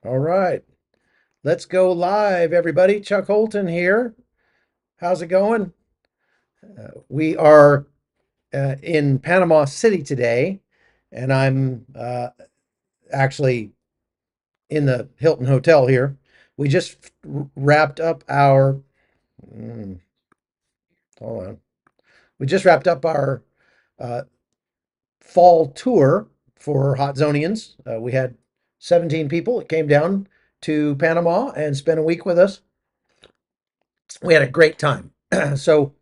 All right, let's go live, everybody. Chuck Holton here. How's it going? We are in Panama City today, and I'm actually in the Hilton Hotel here. We just wrapped up our, mm, hold on. We just wrapped up our uh, fall tour for Hot Zonians. We had 17 people that came down to Panama and spent a week with us. We had a great time. So,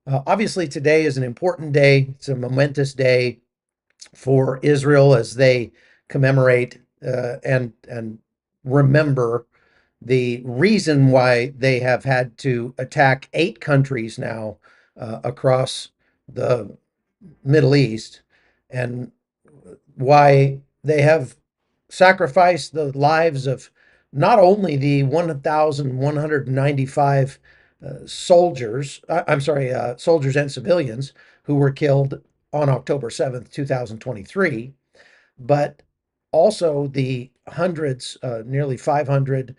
obviously, today is an important day. It's a momentous day for Israel as they commemorate and remember the reason why they have had to attack 8 countries now across the Middle East, and why they have sacrificed the lives of not only the 1,195 soldiers and civilians who were killed on October 7th, 2023, but also the hundreds, nearly 500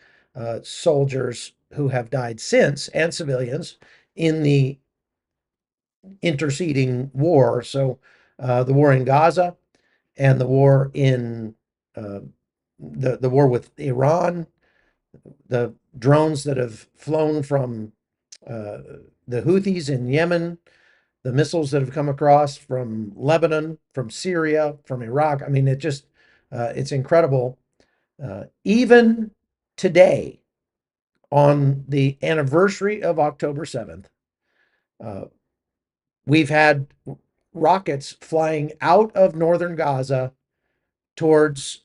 soldiers who have died since and civilians in the interceding war. So, the war in Gaza and the war in uh, the war with Iran, the drones that have flown from uh, the Houthis in Yemen, the missiles that have come across from Lebanon, from Syria, from Iraq. I mean, it's incredible. Even today, on the anniversary of October 7th, uh, we've had rockets flying out of northern Gaza towards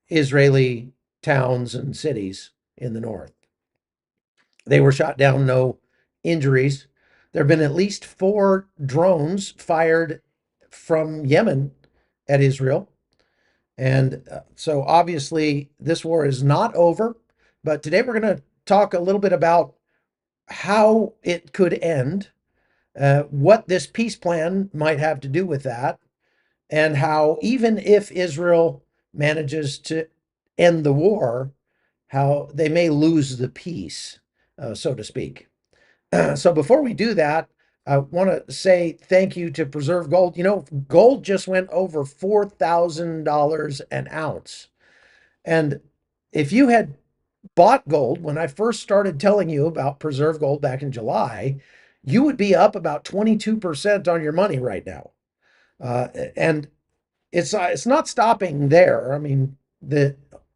Israeli towns and cities in the north. They were shot down, no injuries. There have been at least 4 drones fired from Yemen at Israel. And so obviously, this war is not over. But today we're going to talk a little bit about how it could end, what this peace plan might have to do with that, and how even if Israel manages to end the war, how they may lose the peace, so to speak. So before we do that, I want to say thank you to Preserve Gold. You know, gold just went over $4,000 an ounce. And if you had bought gold when I first started telling you about Preserve Gold back in July, you would be up about 22% on your money right now. And it's not stopping there. I mean, the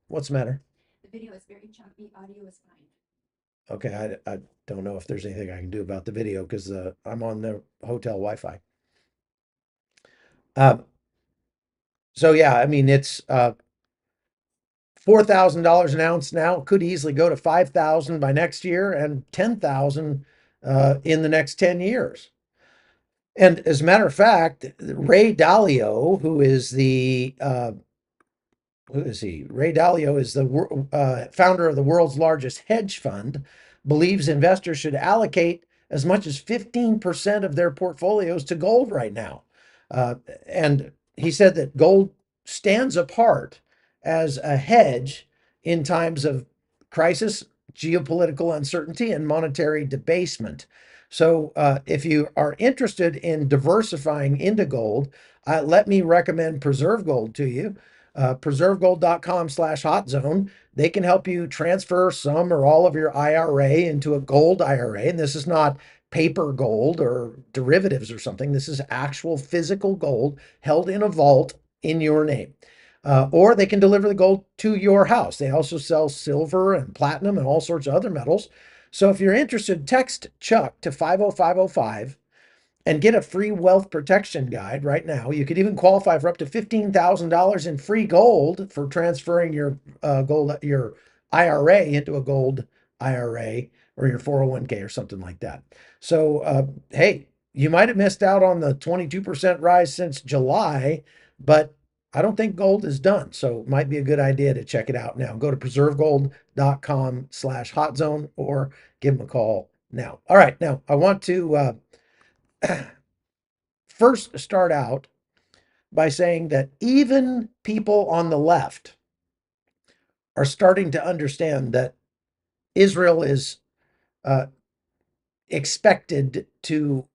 what's the matter? The video is very choppy. Audio is fine. Okay, I don't know if there's anything I can do about the video because I'm on the hotel Wi-Fi. Uh, so yeah, I mean it's $4,000 an ounce now. Could easily go to 5,000 by next year and 10,000 in the next 10 years. And as a matter of fact, Ray Dalio, who is he? Ray Dalio is the founder of the world's largest hedge fund, believes investors should allocate as much as 15% of their portfolios to gold right now. And he said that gold stands apart as a hedge in times of crisis, geopolitical uncertainty, and monetary debasement. So, if you are interested in diversifying into gold, let me recommend Preserve Gold to you. Preservegold.com/hot zone. They can help you transfer some or all of your IRA into a gold IRA. And this is not paper gold or derivatives or something. This is actual physical gold held in a vault in your name. Or they can deliver the gold to your house. They also sell silver and platinum and all sorts of other metals. So if you're interested, text Chuck to 50505 and get a free wealth protection guide right now. You could even qualify for up to $15,000 in free gold for transferring your IRA into a gold IRA or your 401k or something like that. So, hey, you might have missed out on the 22% rise since July, but I don't think gold is done. So it might be a good idea to check it out now. Go to preservegold.com/hot zone or give them a call now. All right. Now I want to first start out by saying that even people on the left are starting to understand that Israel is uh, expected to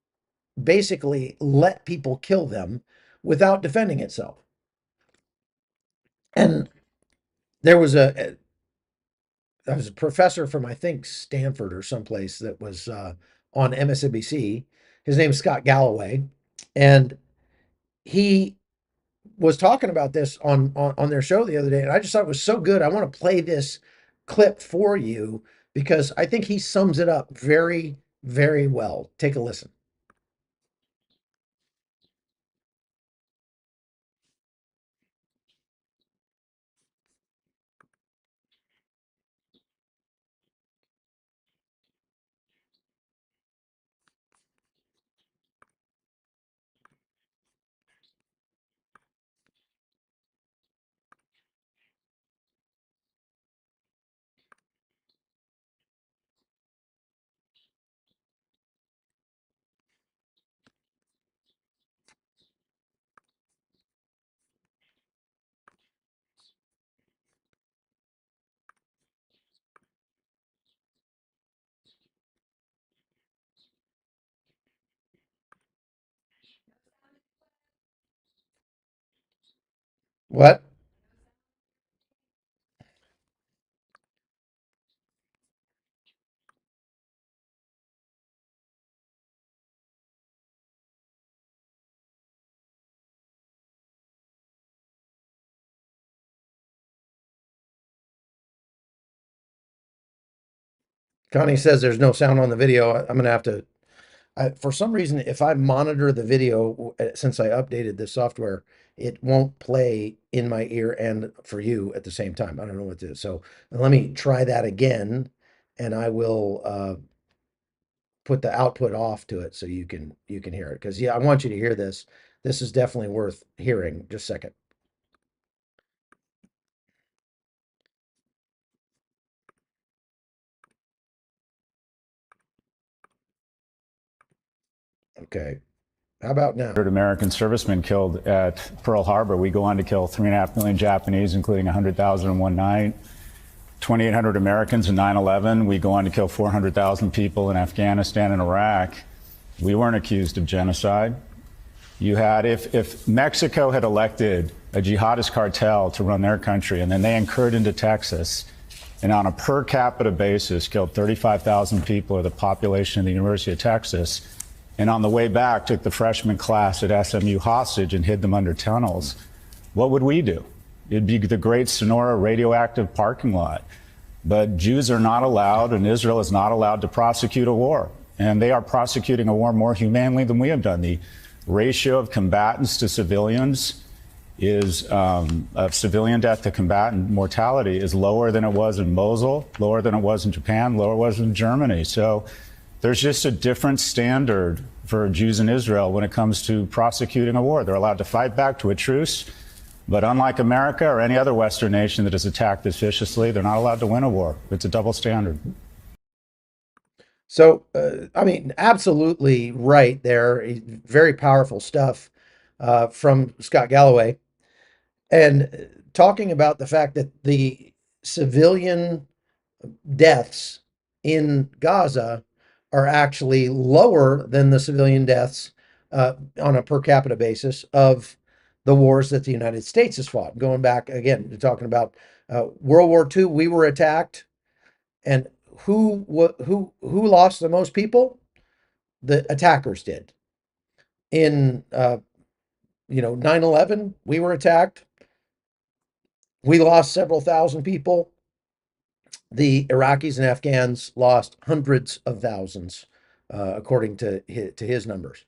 basically let people kill them without defending itself. And there was a professor from, I think, Stanford or someplace that was on MSNBC. His name's Scott Galloway, and he was talking about this on their show the other day, and I just thought it was so good. I want to play this clip for you because I think he sums it up very, very well. Take a listen. What? Connie says there's no sound on the video. I'm going to have to, for some reason, if I monitor the video, since I updated this software, it won't play in my ear and for you at the same time. I don't know what to do. So let me try that again, and I will put the output off to it so you can hear it. Because yeah, I want you to hear this. This is definitely worth hearing. Just a second. Okay. How about now? American servicemen killed at Pearl Harbor. We go on to kill 3.5 million Japanese, including 100,000 in one night. 2,800 Americans in 9/11. We go on to kill 400,000 people in Afghanistan and Iraq. We weren't accused of genocide. You had, if Mexico had elected a jihadist cartel to run their country, and then they incurred into Texas, and on a per capita basis killed 35,000 people, or the population of the University of Texas, and on the way back took the freshman class at SMU hostage and hid them under tunnels, what would we do? It'd be the great Sonora radioactive parking lot. But Jews are not allowed, and Israel is not allowed to prosecute a war. And they are prosecuting a war more humanely than we have done. The ratio of combatants to civilians is, of civilian death to combatant mortality is lower than it was in Mosul, lower than it was in Japan, lower than it was in Germany. So there's just a different standard for Jews in Israel when it comes to prosecuting a war. They're allowed to fight back to a truce, but unlike America or any other Western nation that has attacked this viciously, they're not allowed to win a war. It's a double standard. So, I mean, absolutely right there. Very powerful stuff from Scott Galloway. And talking about the fact that the civilian deaths in Gaza are actually lower than the civilian deaths on a per capita basis of the wars that the United States has fought. Going back again, talking about World War II, we were attacked, and who lost the most people? The attackers did. In 9/11, we were attacked. We lost several thousand people. The Iraqis and Afghans lost hundreds of thousands, according to his numbers.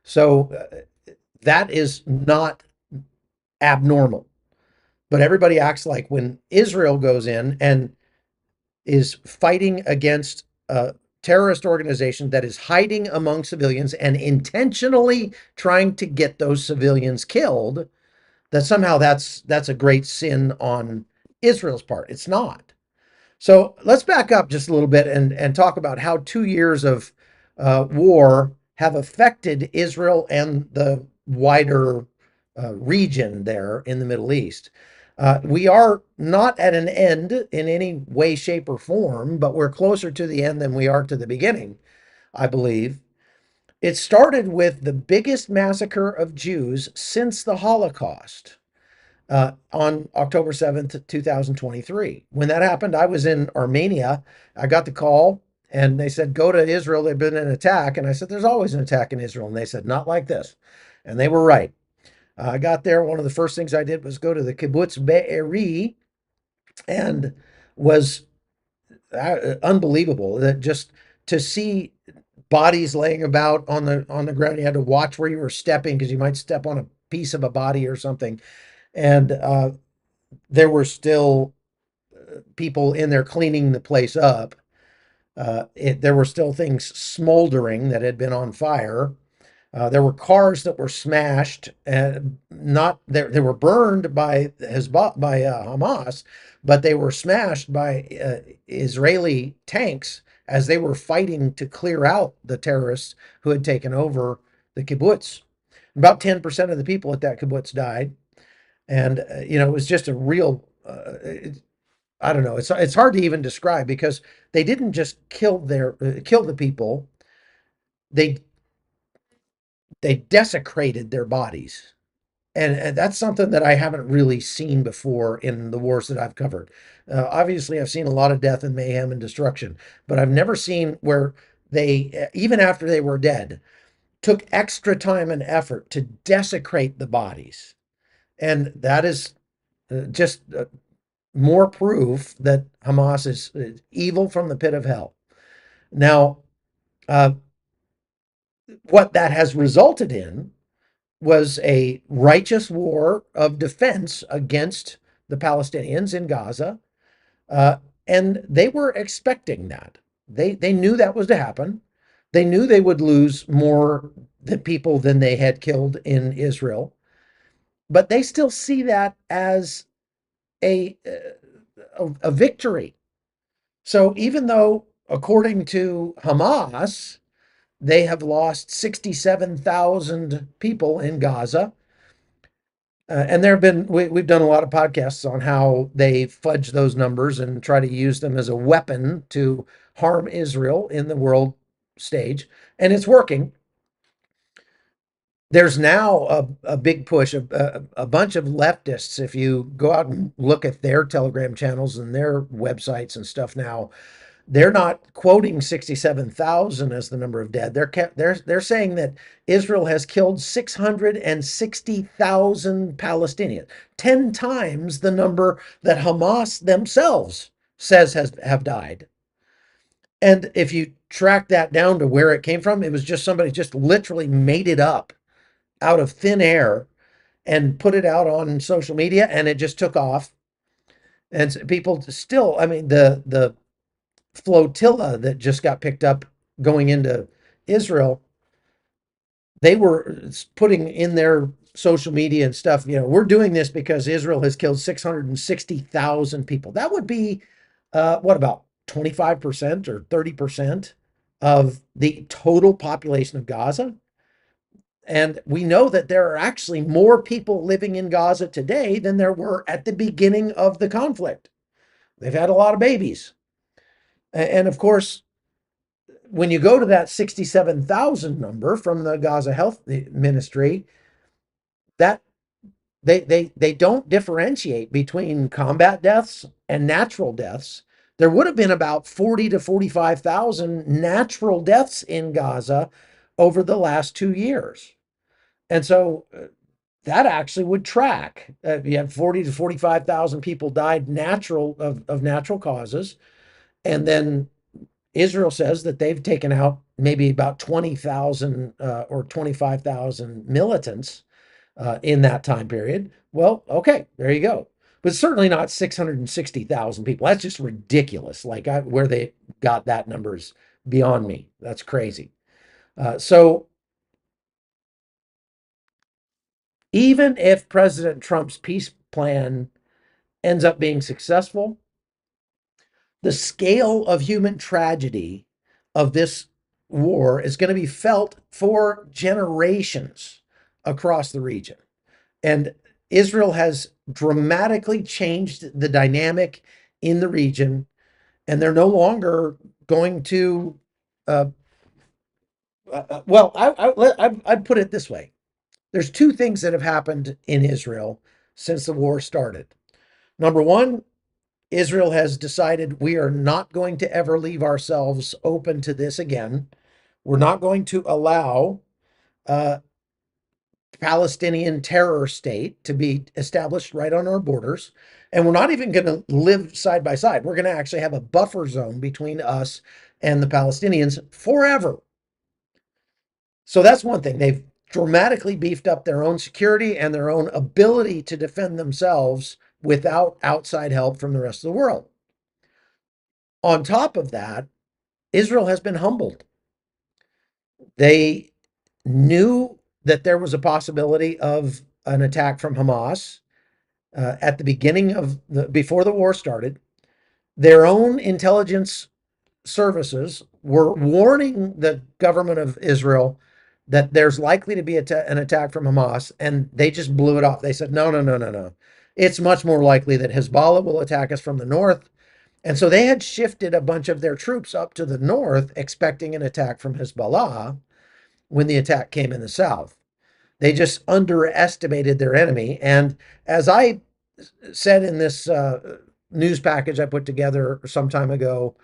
So that is not abnormal. But everybody acts like when Israel goes in and is fighting against a terrorist organization that is hiding among civilians and intentionally trying to get those civilians killed, that somehow that's a great sin on Israel's part. It's not. So let's back up just a little bit and talk about how 2 years of war have affected Israel and the wider region there in the Middle East. We are not at an end in any way, shape, or form, but we're closer to the end than we are to the beginning, I believe. It started with the biggest massacre of Jews since the Holocaust on October 7th, 2023. When that happened, I was in Armenia. I got the call and they said, go to Israel. There's been an attack. And I said, there's always an attack in Israel. And they said, not like this. And they were right. I got there. One of the first things I did was go to the kibbutz Be'eri and was unbelievable that just to see bodies laying about on the ground. You had to watch where you were stepping because you might step on a piece of a body or something. And there were still people in there cleaning the place up. There were still things smoldering that had been on fire. There were cars that were smashed and not there. They were burned by Hezbollah, by Hamas, but they were smashed by Israeli tanks as they were fighting to clear out the terrorists who had taken over the kibbutz. About 10% of the people at that kibbutz died, and it was just a real. I don't know. It's hard to even describe because they didn't just kill the people. They they desecrated their bodies. And that's something that I haven't really seen before in the wars that I've covered. Obviously, I've seen a lot of death and mayhem and destruction, but I've never seen where they, even after they were dead, took extra time and effort to desecrate the bodies. And that is just more proof that Hamas is evil from the pit of hell. Now, uh, what that has resulted in was a righteous war of defense against the Palestinians in Gaza. Uh, and they were expecting that. They knew that was to happen. They knew they would lose more people than they had killed in Israel, but they still see that as a a victory. So even though, according to Hamas, they have lost 67,000 people in Gaza, and there have been we've done a lot of podcasts on how they fudge those numbers and try to use them as a weapon to harm Israel in the world stage, and it's working. There's now a big push of a bunch of leftists. If you go out and look at their Telegram channels and their websites and stuff now, they're not quoting 67,000 as the number of dead. They're saying that Israel has killed 660,000 Palestinians, 10 times the number that Hamas themselves says have died. And if you track that down to where it came from, it was just somebody just literally made it up out of thin air and put it out on social media, and it just took off. And people still, I mean, the flotilla that just got picked up going into Israel, they were putting in their social media and stuff, we're doing this because Israel has killed 660,000 people. That would be, what, about 25% or 30% of the total population of Gaza? And we know that there are actually more people living in Gaza today than there were at the beginning of the conflict. They've had a lot of babies. And of course, when you go to that 67,000 number from the Gaza Health Ministry, that they don't differentiate between combat deaths and natural deaths. There would have been about 40 to 45,000 natural deaths in Gaza over the last 2 years. And so that actually would track. You had 40 to 45,000 people died of natural causes. And then Israel says that they've taken out maybe about 20,000 or 25,000 militants in that time period. Well, okay, there you go. But certainly not 660,000 people. That's just ridiculous. Where they got that number is beyond me. That's crazy. So even if President Trump's peace plan ends up being successful, the scale of human tragedy of this war is going to be felt for generations across the region. And Israel has dramatically changed the dynamic in the region, and they're no longer going to. Uh, I'd put it this way: there's two things that have happened in Israel since the war started. Number one, Israel has decided we are not going to ever leave ourselves open to this again. We're not going to allow a Palestinian terror state to be established right on our borders. And we're not even going to live side by side. We're going to actually have a buffer zone between us and the Palestinians forever. So that's one thing. They've dramatically beefed up their own security and their own ability to defend themselves without outside help from the rest of the world. On top of that, Israel has been humbled. They knew that there was a possibility of an attack from Hamas at the beginning of before the war started. Their own intelligence services were warning the government of Israel that there's likely to be an attack from Hamas, and they just blew it off. They said, no, no, no, no, no. It's much more likely that Hezbollah will attack us from the north. And so they had shifted a bunch of their troops up to the north, expecting an attack from Hezbollah when the attack came in the south. They just underestimated their enemy. And as I said in this news package I put together some time ago,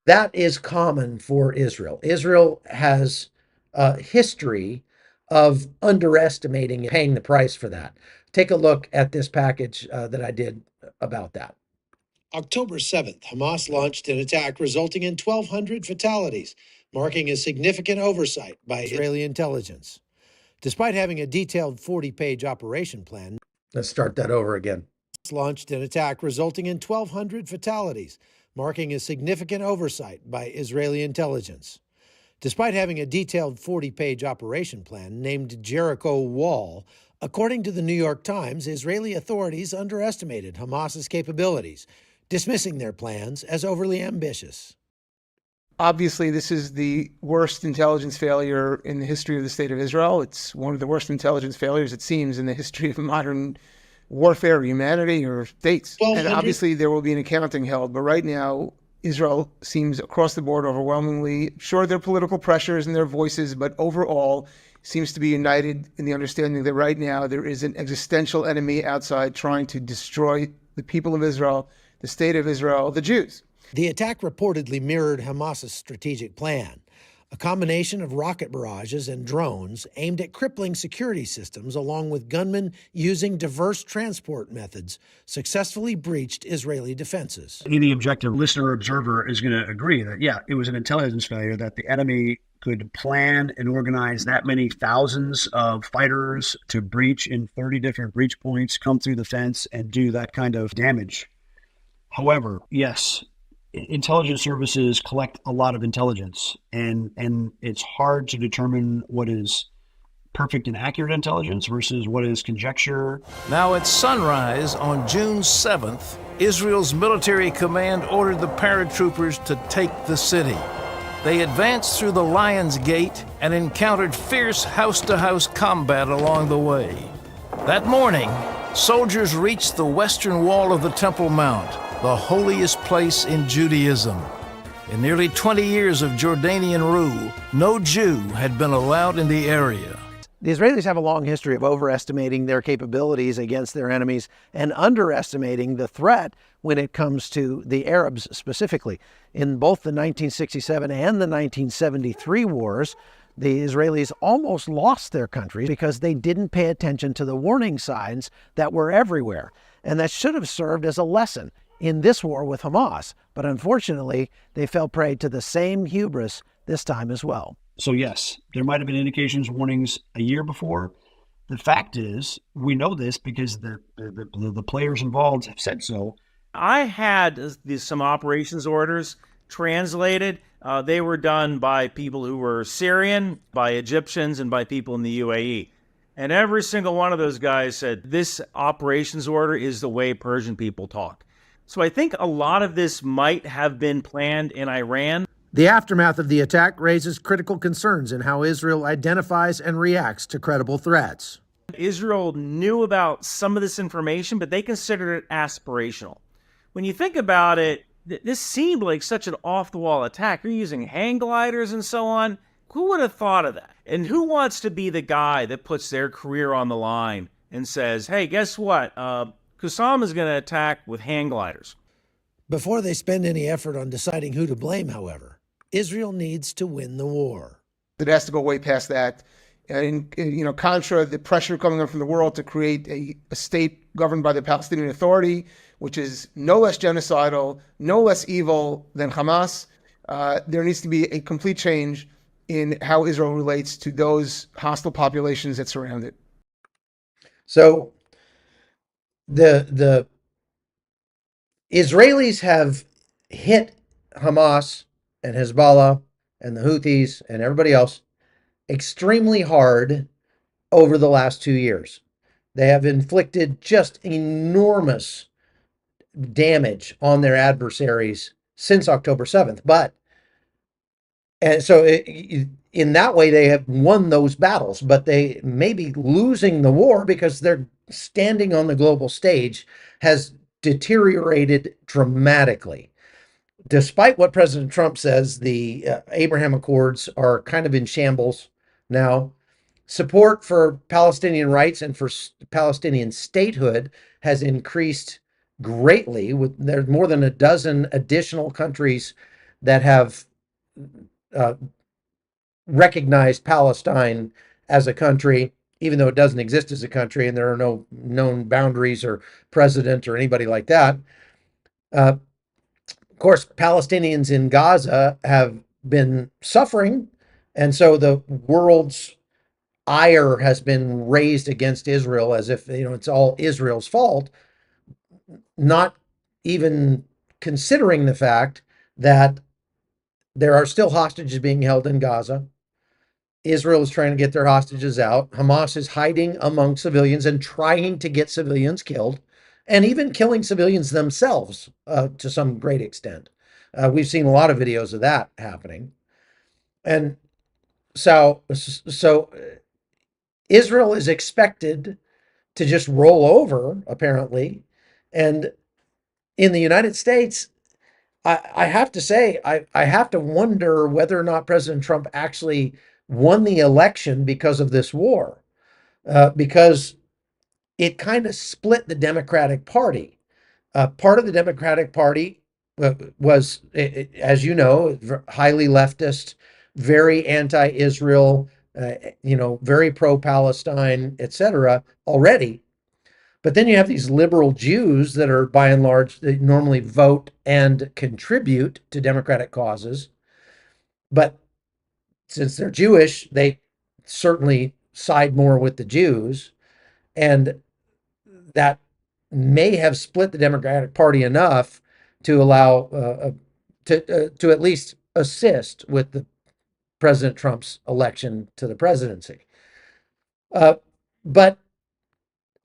that is common for Israel. Israel has a history of underestimating and paying the price for that. Take a look at this package that I did about that. October 7th, Hamas launched an attack resulting in 1,200 fatalities, marking a significant oversight by Israeli intelligence. Despite having a detailed 40-page operation plan, let's start that over again. Launched an attack resulting in 1,200 fatalities, marking a significant oversight by Israeli intelligence. Despite having a detailed 40-page operation plan named Jericho Wall, according to the New York Times, Israeli authorities underestimated Hamas's capabilities, dismissing their plans as overly ambitious. Obviously, this is the worst intelligence failure in the history of the state of Israel. It's one of the worst intelligence failures, it seems, in the history of modern warfare, humanity, or states. And obviously, there will be an accounting held. But right now, Israel seems across the board overwhelmingly, sure, there are political pressures and their voices, but overall seems to be united in the understanding that right now there is an existential enemy outside trying to destroy the people of Israel, the state of Israel, the Jews. The attack reportedly mirrored Hamas's strategic plan, a combination of rocket barrages and drones aimed at crippling security systems, along with gunmen using diverse transport methods, successfully breached Israeli defenses. Any objective listener or observer is going to agree that, yeah, it was an intelligence failure, that the enemy could plan and organize that many thousands of fighters to breach in 30 different breach points, come through the fence, and do that kind of damage. However, yes, intelligence services collect a lot of intelligence, and it's hard to determine what is perfect and accurate intelligence versus what is conjecture. Now at sunrise on June 7th, Israel's military command ordered the paratroopers to take the city. They advanced through the Lion's Gate and encountered fierce house-to-house combat along the way. That morning, soldiers reached the western wall of the Temple Mount, the holiest place in Judaism. In nearly 20 years of Jordanian rule, no Jew had been allowed in the area. The Israelis have a long history of overestimating their capabilities against their enemies and underestimating the threat when it comes to the Arabs specifically. In both the 1967 and the 1973 wars, the Israelis almost lost their country because they didn't pay attention to the warning signs that were everywhere. And that should have served as a lesson in this war with Hamas. But unfortunately, they fell prey to the same hubris this time as well. So yes, there might have been indications, warnings a year before. The fact is, we know this because the players involved have said so. I had some operations orders translated. They were done by people who were Syrian, by Egyptians, and by people in the UAE. And every single one of those guys said, this operations order is the way Persian people talk. So I think a lot of this might have been planned in Iran. The aftermath of the attack raises critical concerns in how Israel identifies and reacts to credible threats. Israel knew about some of this information, but they considered it aspirational. When you think about it, this seemed like such an off-the-wall attack. You're using hang gliders and so on. Who would have thought of that? And who wants to be the guy that puts their career on the line and says, hey, guess what? Qasam is going to attack with hang gliders. Before they spend any effort on deciding who to blame, however, Israel needs to win the war. It has to go way past that. And, contra the pressure coming up from the world to create a state governed by the Palestinian Authority, which is no less genocidal, no less evil than Hamas, there needs to be a complete change in how Israel relates to those hostile populations that surround it. So the Israelis have hit Hamas and Hezbollah and the Houthis and everybody else extremely hard over the last 2 years. They have inflicted just enormous damage on their adversaries since October 7th. In that way, they have won those battles, but they may be losing the war because their standing on the global stage has deteriorated dramatically. Despite what President Trump says, the Abraham Accords are kind of in shambles now. Support for Palestinian rights and for Palestinian statehood has increased greatly. There's more than a dozen additional countries that have recognized Palestine as a country, even though it doesn't exist as a country and there are no known boundaries or president or anybody like that. Of course, Palestinians in Gaza have been suffering, and so the world's ire has been raised against Israel as if it's all Israel's fault, not even considering the fact that there are still hostages being held in Gaza. Israel is trying to get their hostages out. Hamas is hiding among civilians and trying to get civilians killed, and even killing civilians themselves to some great extent. We've seen a lot of videos of that happening. And so Israel is expected to just roll over, apparently. And in the United States, I have to say, I have to wonder whether or not President Trump actually won the election because of this war, because it kind of split the Democratic Party. Part of the Democratic Party was, as you know, highly leftist, very anti-Israel, very pro-Palestine, etc. already. But then you have these liberal Jews that are, by and large, they normally vote and contribute to Democratic causes. But since they're Jewish, they certainly side more with the Jews. And that may have split the Democratic Party enough to allow, to at least assist with the President Trump's election to the presidency. But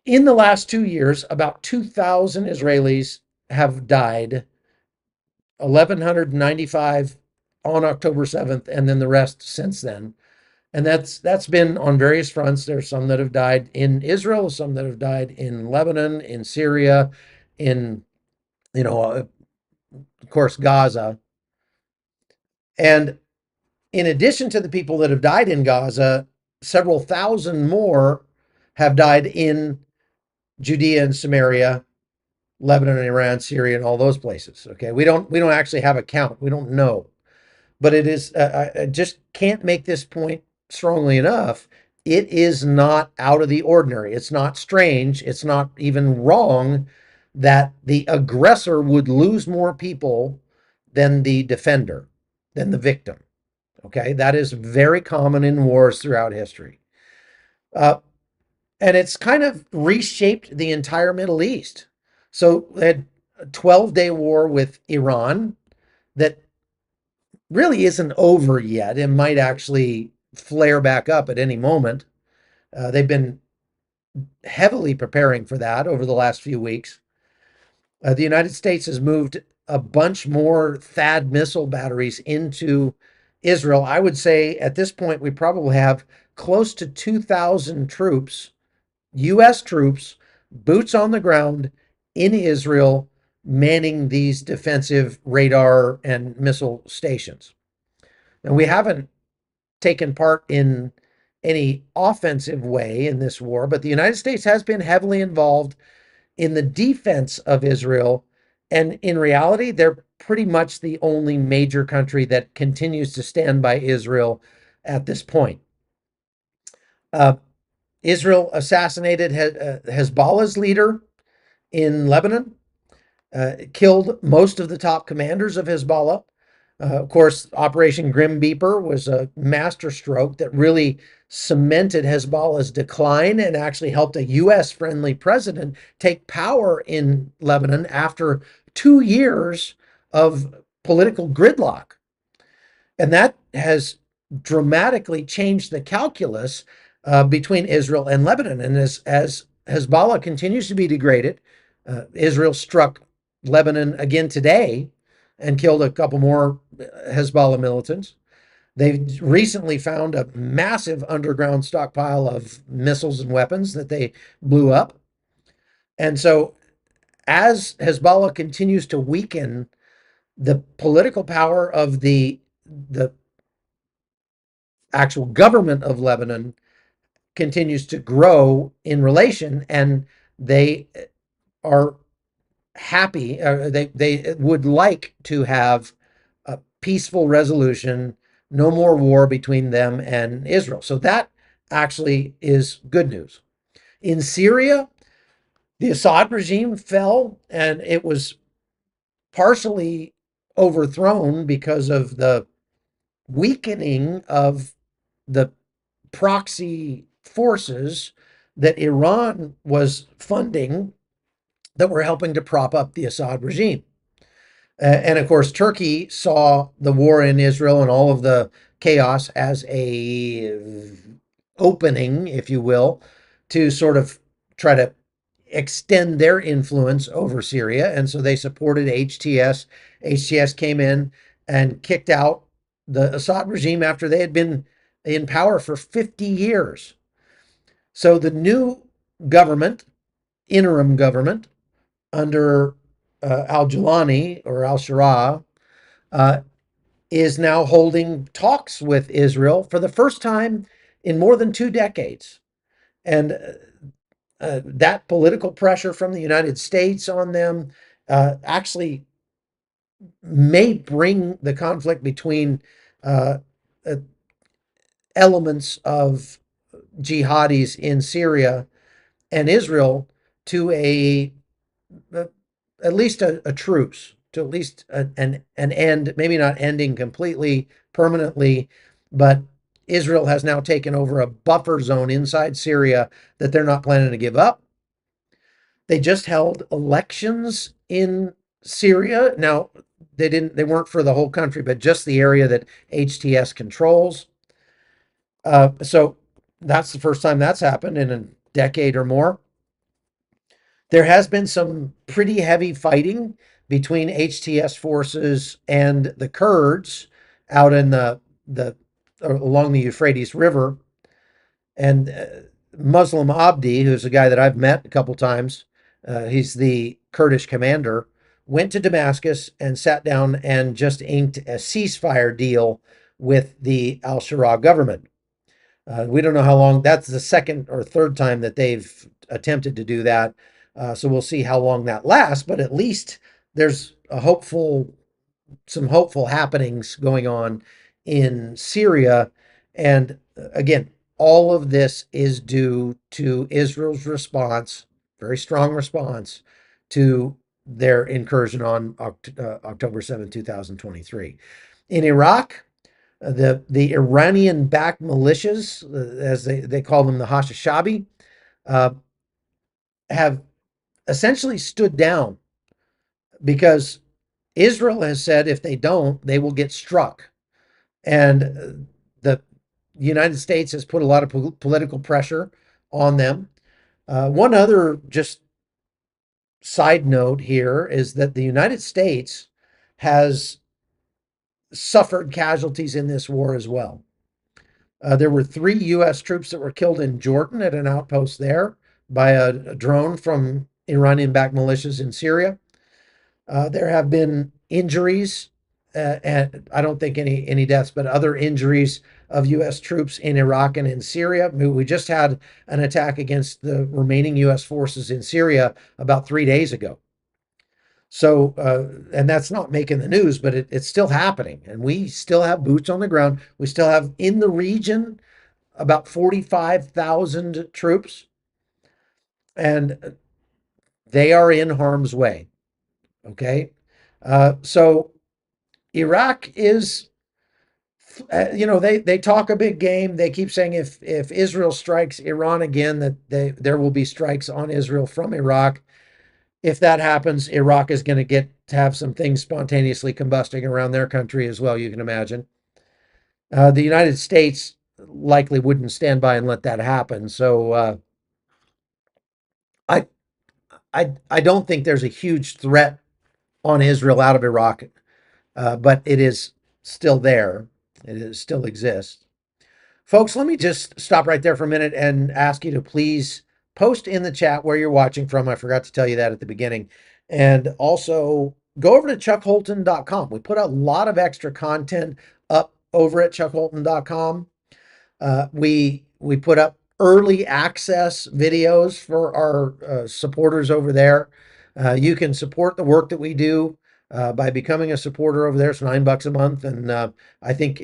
in the last 2 years, about 2,000 Israelis have died, 1,195 on October 7th, and then the rest since then. And that's been on various fronts. There's some that have died in Israel, some that have died in Lebanon, in Syria, in, of course, Gaza. And in addition to the people that have died in Gaza, several thousand more have died in Judea and Samaria, Lebanon and Iran, Syria, and all those places. Okay, we don't actually have a count. We don't know, but it is. I just can't make this point strongly enough. It is not out of the ordinary. It's not strange. It's not even wrong that the aggressor would lose more people than the defender, than the victim. Okay, that is very common in wars throughout history. And it's kind of reshaped the entire Middle East. So they had a 12-day war with Iran that really isn't over yet. It might actually flare back up at any moment. They've been heavily preparing for that over the last few weeks. The United States has moved a bunch more THAAD missile batteries into Israel. I would say at this point we probably have close to 2,000 troops U.S. troops, boots on the ground in Israel, manning these defensive radar and missile stations. And we haven't taken part in any offensive way in this war, but the United States has been heavily involved in the defense of Israel. And in reality, they're pretty much the only major country that continues to stand by Israel at this point. Israel assassinated Hezbollah's leader in Lebanon, killed most of the top commanders of Hezbollah. Of course, Operation Grim Beeper was a masterstroke that really cemented Hezbollah's decline and actually helped a U.S. friendly president take power in Lebanon after 2 years of political gridlock. And that has dramatically changed the calculus between Israel and Lebanon. And as Hezbollah continues to be degraded, Israel struck Lebanon again today and killed a couple more Hezbollah militants. They recently found a massive underground stockpile of missiles and weapons that they blew up. And so, as Hezbollah continues to weaken, the political power of the actual government of Lebanon continues to grow in relation, and they are happy, they would like to have a peaceful resolution, no more war between them and Israel. So that actually is good news. In Syria, the Assad regime fell, and it was partially overthrown because of the weakening of the proxy forces that Iran was funding that were helping to prop up the Assad regime. And of course, Turkey saw the war in Israel and all of the chaos as a opening, if you will, to sort of try to extend their influence over Syria. And so they supported HTS. HTS came in and kicked out the Assad regime after they had been in power for 50 years. So the new government, interim government, under al-Jilani or al-Shara, is now holding talks with Israel for the first time in more than 2 decades. And that political pressure from the United States on them actually may bring the conflict between elements of jihadis in Syria and Israel to at least a truce, to at least an end, maybe not ending completely, permanently, but Israel has now taken over a buffer zone inside Syria that they're not planning to give up. They just held elections in Syria. Now, they weren't for the whole country, but just the area that HTS controls. So that's the first time that's happened in a decade or more. There has been some pretty heavy fighting between HTS forces and the Kurds out in along the Euphrates River. And Muslim Abdi, who's a guy that I've met a couple times, he's the Kurdish commander, went to Damascus and sat down and just inked a ceasefire deal with the al-Shara government. We don't know how long. That's the second or third time that they've attempted to do that. So we'll see how long that lasts, but at least there's some hopeful happenings going on in Syria. And again, all of this is due to Israel's response, very strong response to their incursion on October 7, 2023. In Iraq, the Iranian-backed militias, as they call them, the Hashishabi, have essentially stood down because Israel has said if they don't, they will get struck. And the United States has put a lot of political pressure on them. One other just side note here is that the United States has suffered casualties in this war as well. There were 3 U.S. troops that were killed in Jordan at an outpost there. by a drone from Iranian-backed militias in Syria. There have been injuries, and I don't think any deaths, but other injuries of U.S. troops in Iraq and in Syria. We just had an attack against the remaining U.S. forces in Syria about 3 days ago. So, and that's not making the news, but it's still happening. And we still have boots on the ground. We still have in the region about 45,000 troops, and they are in harm's way. Okay. So Iraq is, they talk a big game. They keep saying if Israel strikes Iran again, that there will be strikes on Israel from Iraq. If that happens, Iraq is going to get to have some things spontaneously combusting around their country as well, you can imagine. The United States likely wouldn't stand by and let that happen. So I don't think there's a huge threat on Israel out of Iraq, but it is still there. Still exists. Folks, let me just stop right there for a minute and ask you to please post in the chat where you're watching from. I forgot to tell you that at the beginning. And also go over to chuckholton.com. We put a lot of extra content up over at chuckholton.com. We put up early access videos for our supporters over there. You can support the work that we do by becoming a supporter over there. It's $9 a month, and I think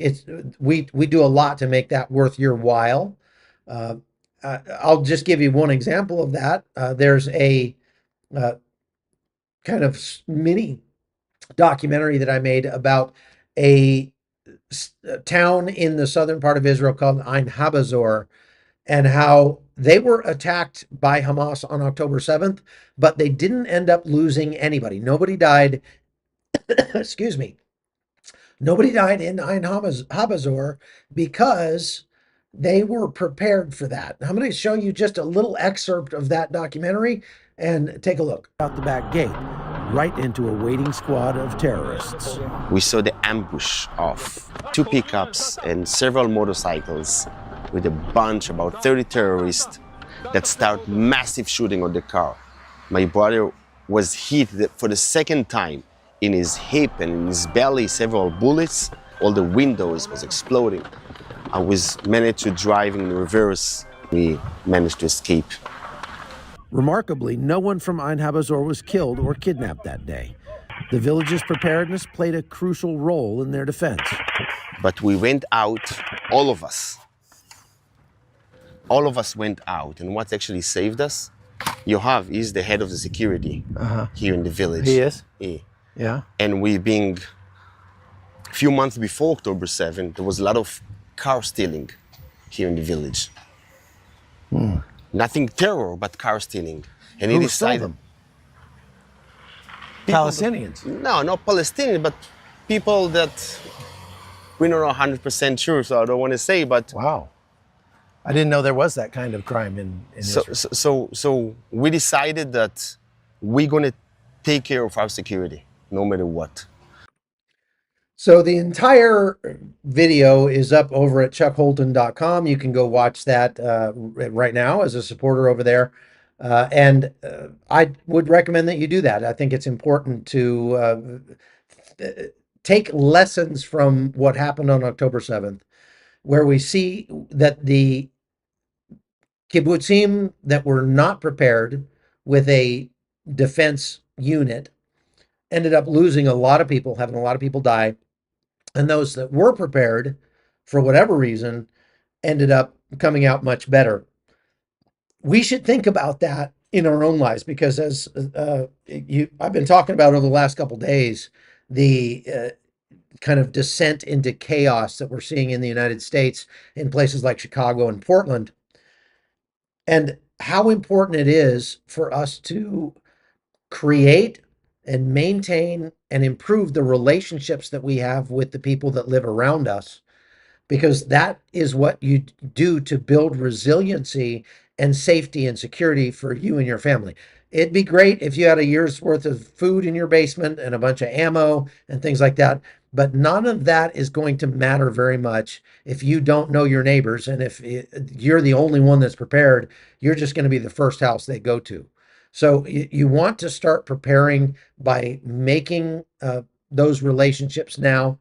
we do a lot to make that worth your while. I'll just give you one example of that. There's a kind of mini documentary that I made about a town in the southern part of Israel called Ein Habazor, and how they were attacked by Hamas on October 7th, but they didn't end up losing anybody. Nobody died. Excuse me. Nobody died in Ein Habazor because they were prepared for that. I'm going to show you just a little excerpt of that documentary and take a look. Out the back gate, right into a waiting squad of terrorists. We saw the ambush of 2 pickups and several motorcycles with a bunch, about 30 terrorists that start massive shooting on the car. My brother was hit for the second time in his hip and in his belly, several bullets. All the windows was exploding. I was managed to drive in reverse. We managed to escape. Remarkably, no one from Ein Habazor was killed or kidnapped that day. The village's preparedness played a crucial role in their defense. But we went out, all of us. All of us went out, and what actually saved us? Yohav is the head of the security here in the village. He is? Yeah. And we being a few months before October 7th, there was a lot of car stealing here in the village. Nothing terror, but car stealing. And he decided. Stole them? Palestinians? No, not Palestinian, but people that we're not 100% sure, so I don't want to say, but. Wow. I didn't know there was that kind of crime in Israel. So we decided that we're going to take care of our security, no matter what. So the entire video is up over at chuckholton.com. You can go watch that right now as a supporter over there. And I would recommend that you do that. I think it's important to take lessons from what happened on October 7th, where we see that the kibbutzim that were not prepared with a defense unit ended up losing a lot of people, having a lot of people die. And those that were prepared, for whatever reason, ended up coming out much better. We should think about that in our own lives, because as I've been talking about over the last couple of days, the kind of descent into chaos that we're seeing in the United States in places like Chicago and Portland, and how important it is for us to create and maintain and improve the relationships that we have with the people that live around us, because that is what you do to build resiliency and safety and security for you and your family. It'd be great if you had a year's worth of food in your basement and a bunch of ammo and things like that. But none of that is going to matter very much if you don't know your neighbors. And if you're the only one that's prepared, you're just going to be the first house they go to. So you want to start preparing by making those relationships now.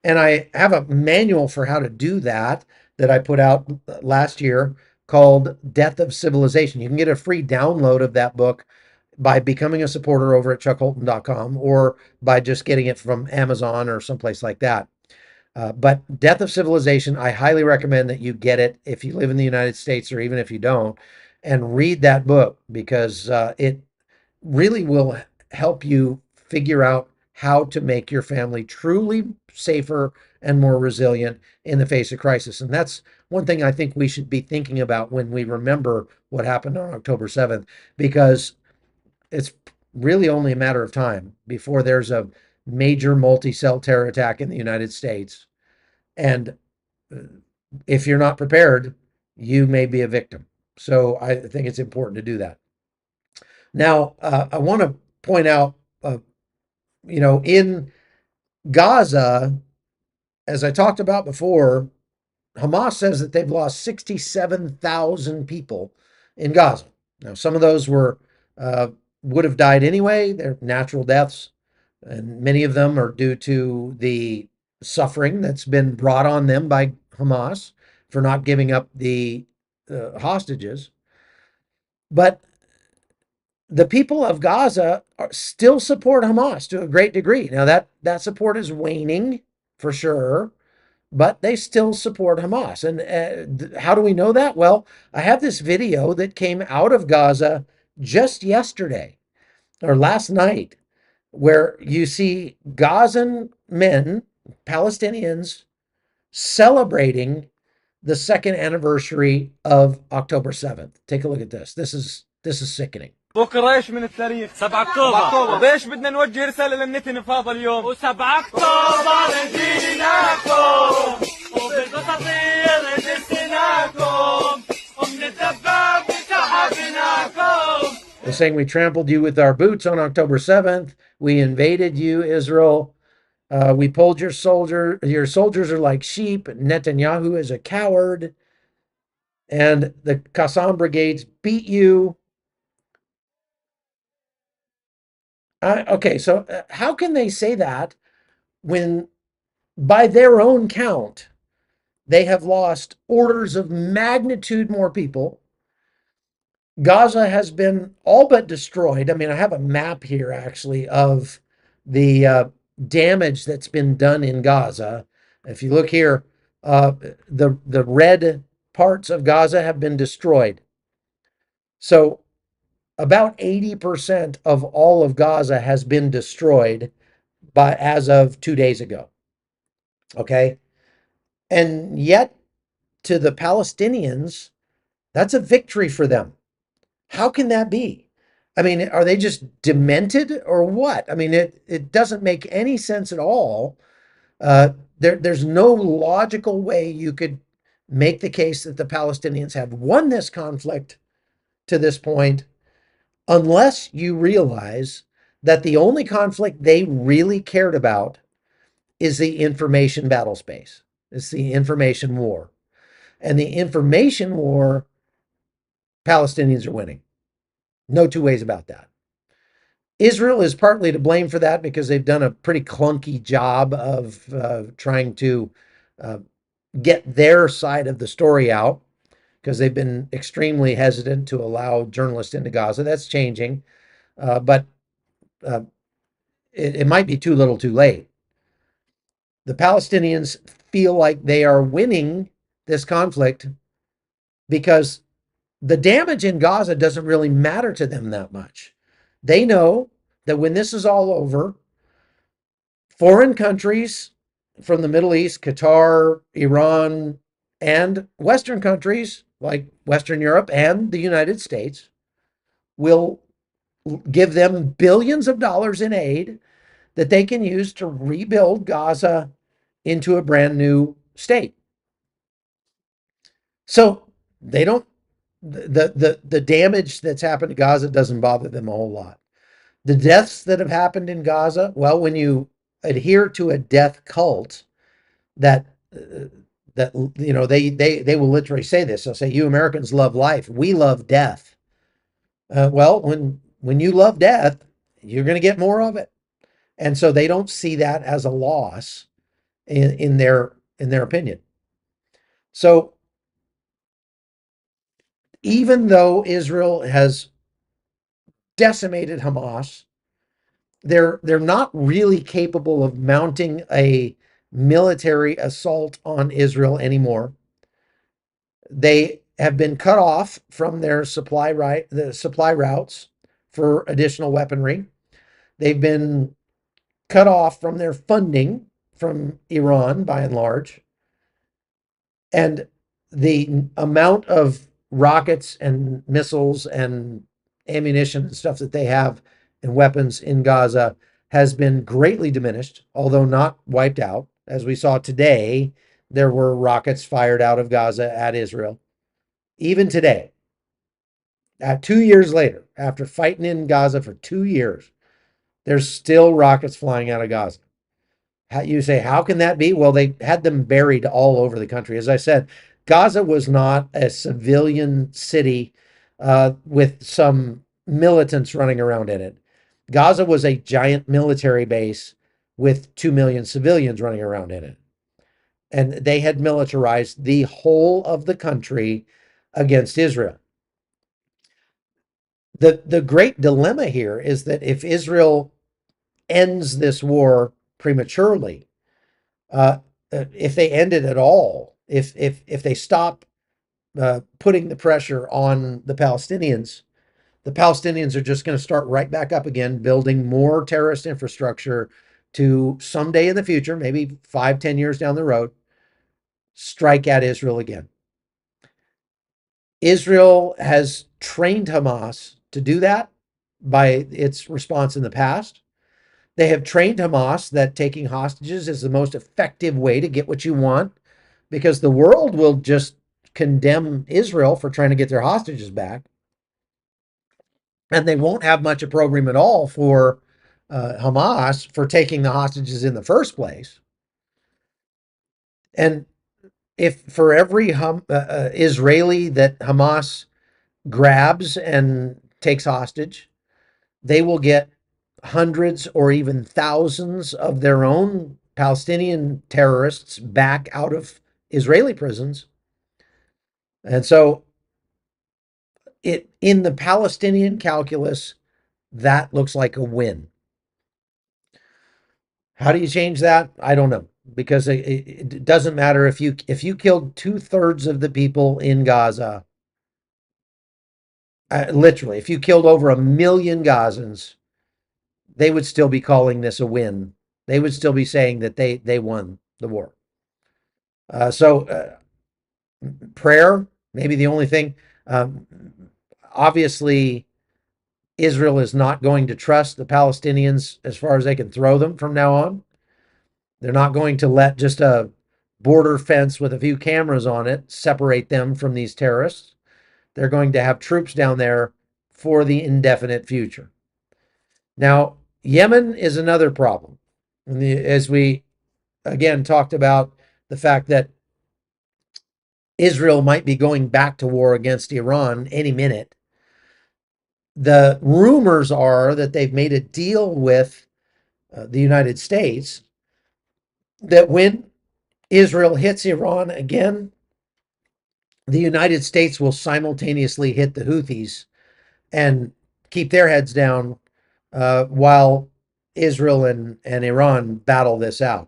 And I have a manual for how to do that that I put out last year called Death of Civilization. You can get a free download of that book by becoming a supporter over at chuckholton.com or by just getting it from Amazon or someplace like that. But Death of Civilization, I highly recommend that you get it if you live in the United States or even if you don't, and read that book because it really will help you figure out how to make your family truly safer and more resilient in the face of crisis. And that's one thing I think we should be thinking about when we remember what happened on October 7th, because it's really only a matter of time before there's a major multi-cell terror attack in the United States. And if you're not prepared, you may be a victim. So I think it's important to do that. Now, I want to point out, in Gaza, as I talked about before, Hamas says that they've lost 67,000 people in Gaza. Now, some of those would have died anyway. They're natural deaths, and many of them are due to the suffering that's been brought on them by Hamas for not giving up the hostages. But the people of Gaza still support Hamas to a great degree. Now that support is waning for sure, but they still support Hamas. And how do we know that? Well, I have this video that came out of Gaza just yesterday or last night, where you see Gazan men, Palestinians, celebrating the second anniversary of October 7th. Take a look at this. This is sickening. بكره ايش من التاريخ 7 اكتوبر وليش بدنا نوجه رساله للنتن في هذا اليوم و7 اكتوبر جيناكم وبالقصصير جسناكم وبنتدبر بشعبناكم. They're saying we trampled you with our boots on October 7th. We invaded you, Israel. We pulled your soldiers. Your soldiers are like sheep. Netanyahu is a coward. And the Qassam brigades beat you. Okay, so how can they say that when, by their own count, they have lost orders of magnitude more people? Gaza has been all but destroyed. I mean, I have a map here actually of the damage that's been done in Gaza. If you look here, the red parts of Gaza have been destroyed. So about 80% of all of Gaza has been destroyed as of 2 days ago. Okay. And yet to the Palestinians, that's a victory for them. How can that be? I mean, are they just demented or what? I mean, it doesn't make any sense at all. There's no logical way you could make the case that the Palestinians have won this conflict to this point, unless you realize that the only conflict they really cared about is the information battle space. It's the information war. And the information war, Palestinians are winning. No two ways about that. Israel is partly to blame for that because they've done a pretty clunky job of trying to get their side of the story out, because they've been extremely hesitant to allow journalists into Gaza. That's changing, but it might be too little too late. The Palestinians feel like they are winning this conflict because the damage in Gaza doesn't really matter to them that much. They know that when this is all over, foreign countries from the Middle East, Qatar, Iran, and Western countries like Western Europe and the United States will give them billions of dollars in aid that they can use to rebuild Gaza into a brand new state. So they don't the damage that's happened to Gaza doesn't bother them a whole lot. The deaths that have happened in Gaza, well, when you adhere to a death cult, that that they will literally say this. They'll say, "You Americans love life. We love death." Well, when you love death, you're going to get more of it, and so they don't see that as a loss in their opinion. So even though Israel has decimated Hamas, they're not really capable of mounting a military assault on Israel anymore. They have been cut off from their the supply routes for additional weaponry. They've been cut off from their funding from Iran by and large. And the amount of rockets and missiles and ammunition and stuff that they have and weapons in Gaza has been greatly diminished, although not wiped out. As we saw today, there were rockets fired out of Gaza at Israel. Even today, 2 years later, after fighting in Gaza for 2 years, there's still rockets flying out of Gaza. You say, how can that be? Well, they had them buried all over the country. As I said, Gaza was not a civilian city with some militants running around in it. Gaza was a giant military base with 2 million civilians running around in it. And they had militarized the whole of the country against Israel. The great dilemma here is that if Israel ends this war prematurely, if they end it at all, if they stop putting the pressure on the Palestinians are just going to start right back up again, building more terrorist infrastructure to someday in the future, maybe 5-10 years down the road, strike at Israel again. Israel has trained Hamas to do that by its response in the past. They have trained Hamas that taking hostages is the most effective way to get what you want, because the world will just condemn Israel for trying to get their hostages back. And they won't have much opprobrium at all for Hamas for taking the hostages in the first place. And if for every Israeli that Hamas grabs and takes hostage, they will get hundreds or even thousands of their own Palestinian terrorists back out of Israeli prisons. And so in the Palestinian calculus, that looks like a win. How do you change that? I don't know, because it doesn't matter if you killed 2/3 of the people in Gaza. Literally, if you killed over 1 million Gazans, they would still be calling this a win. They would still be saying that they won the war. So prayer, maybe the only thing. Obviously, Israel is not going to trust the Palestinians as far as they can throw them from now on. They're not going to let just a border fence with a few cameras on it separate them from these terrorists. They're going to have troops down there for the indefinite future. Now, Yemen is another problem. As we, again, talked about the fact that Israel might be going back to war against Iran any minute. The rumors are that they've made a deal with the United States that when Israel hits Iran again, the United States will simultaneously hit the Houthis and keep their heads down while Israel and Iran battle this out.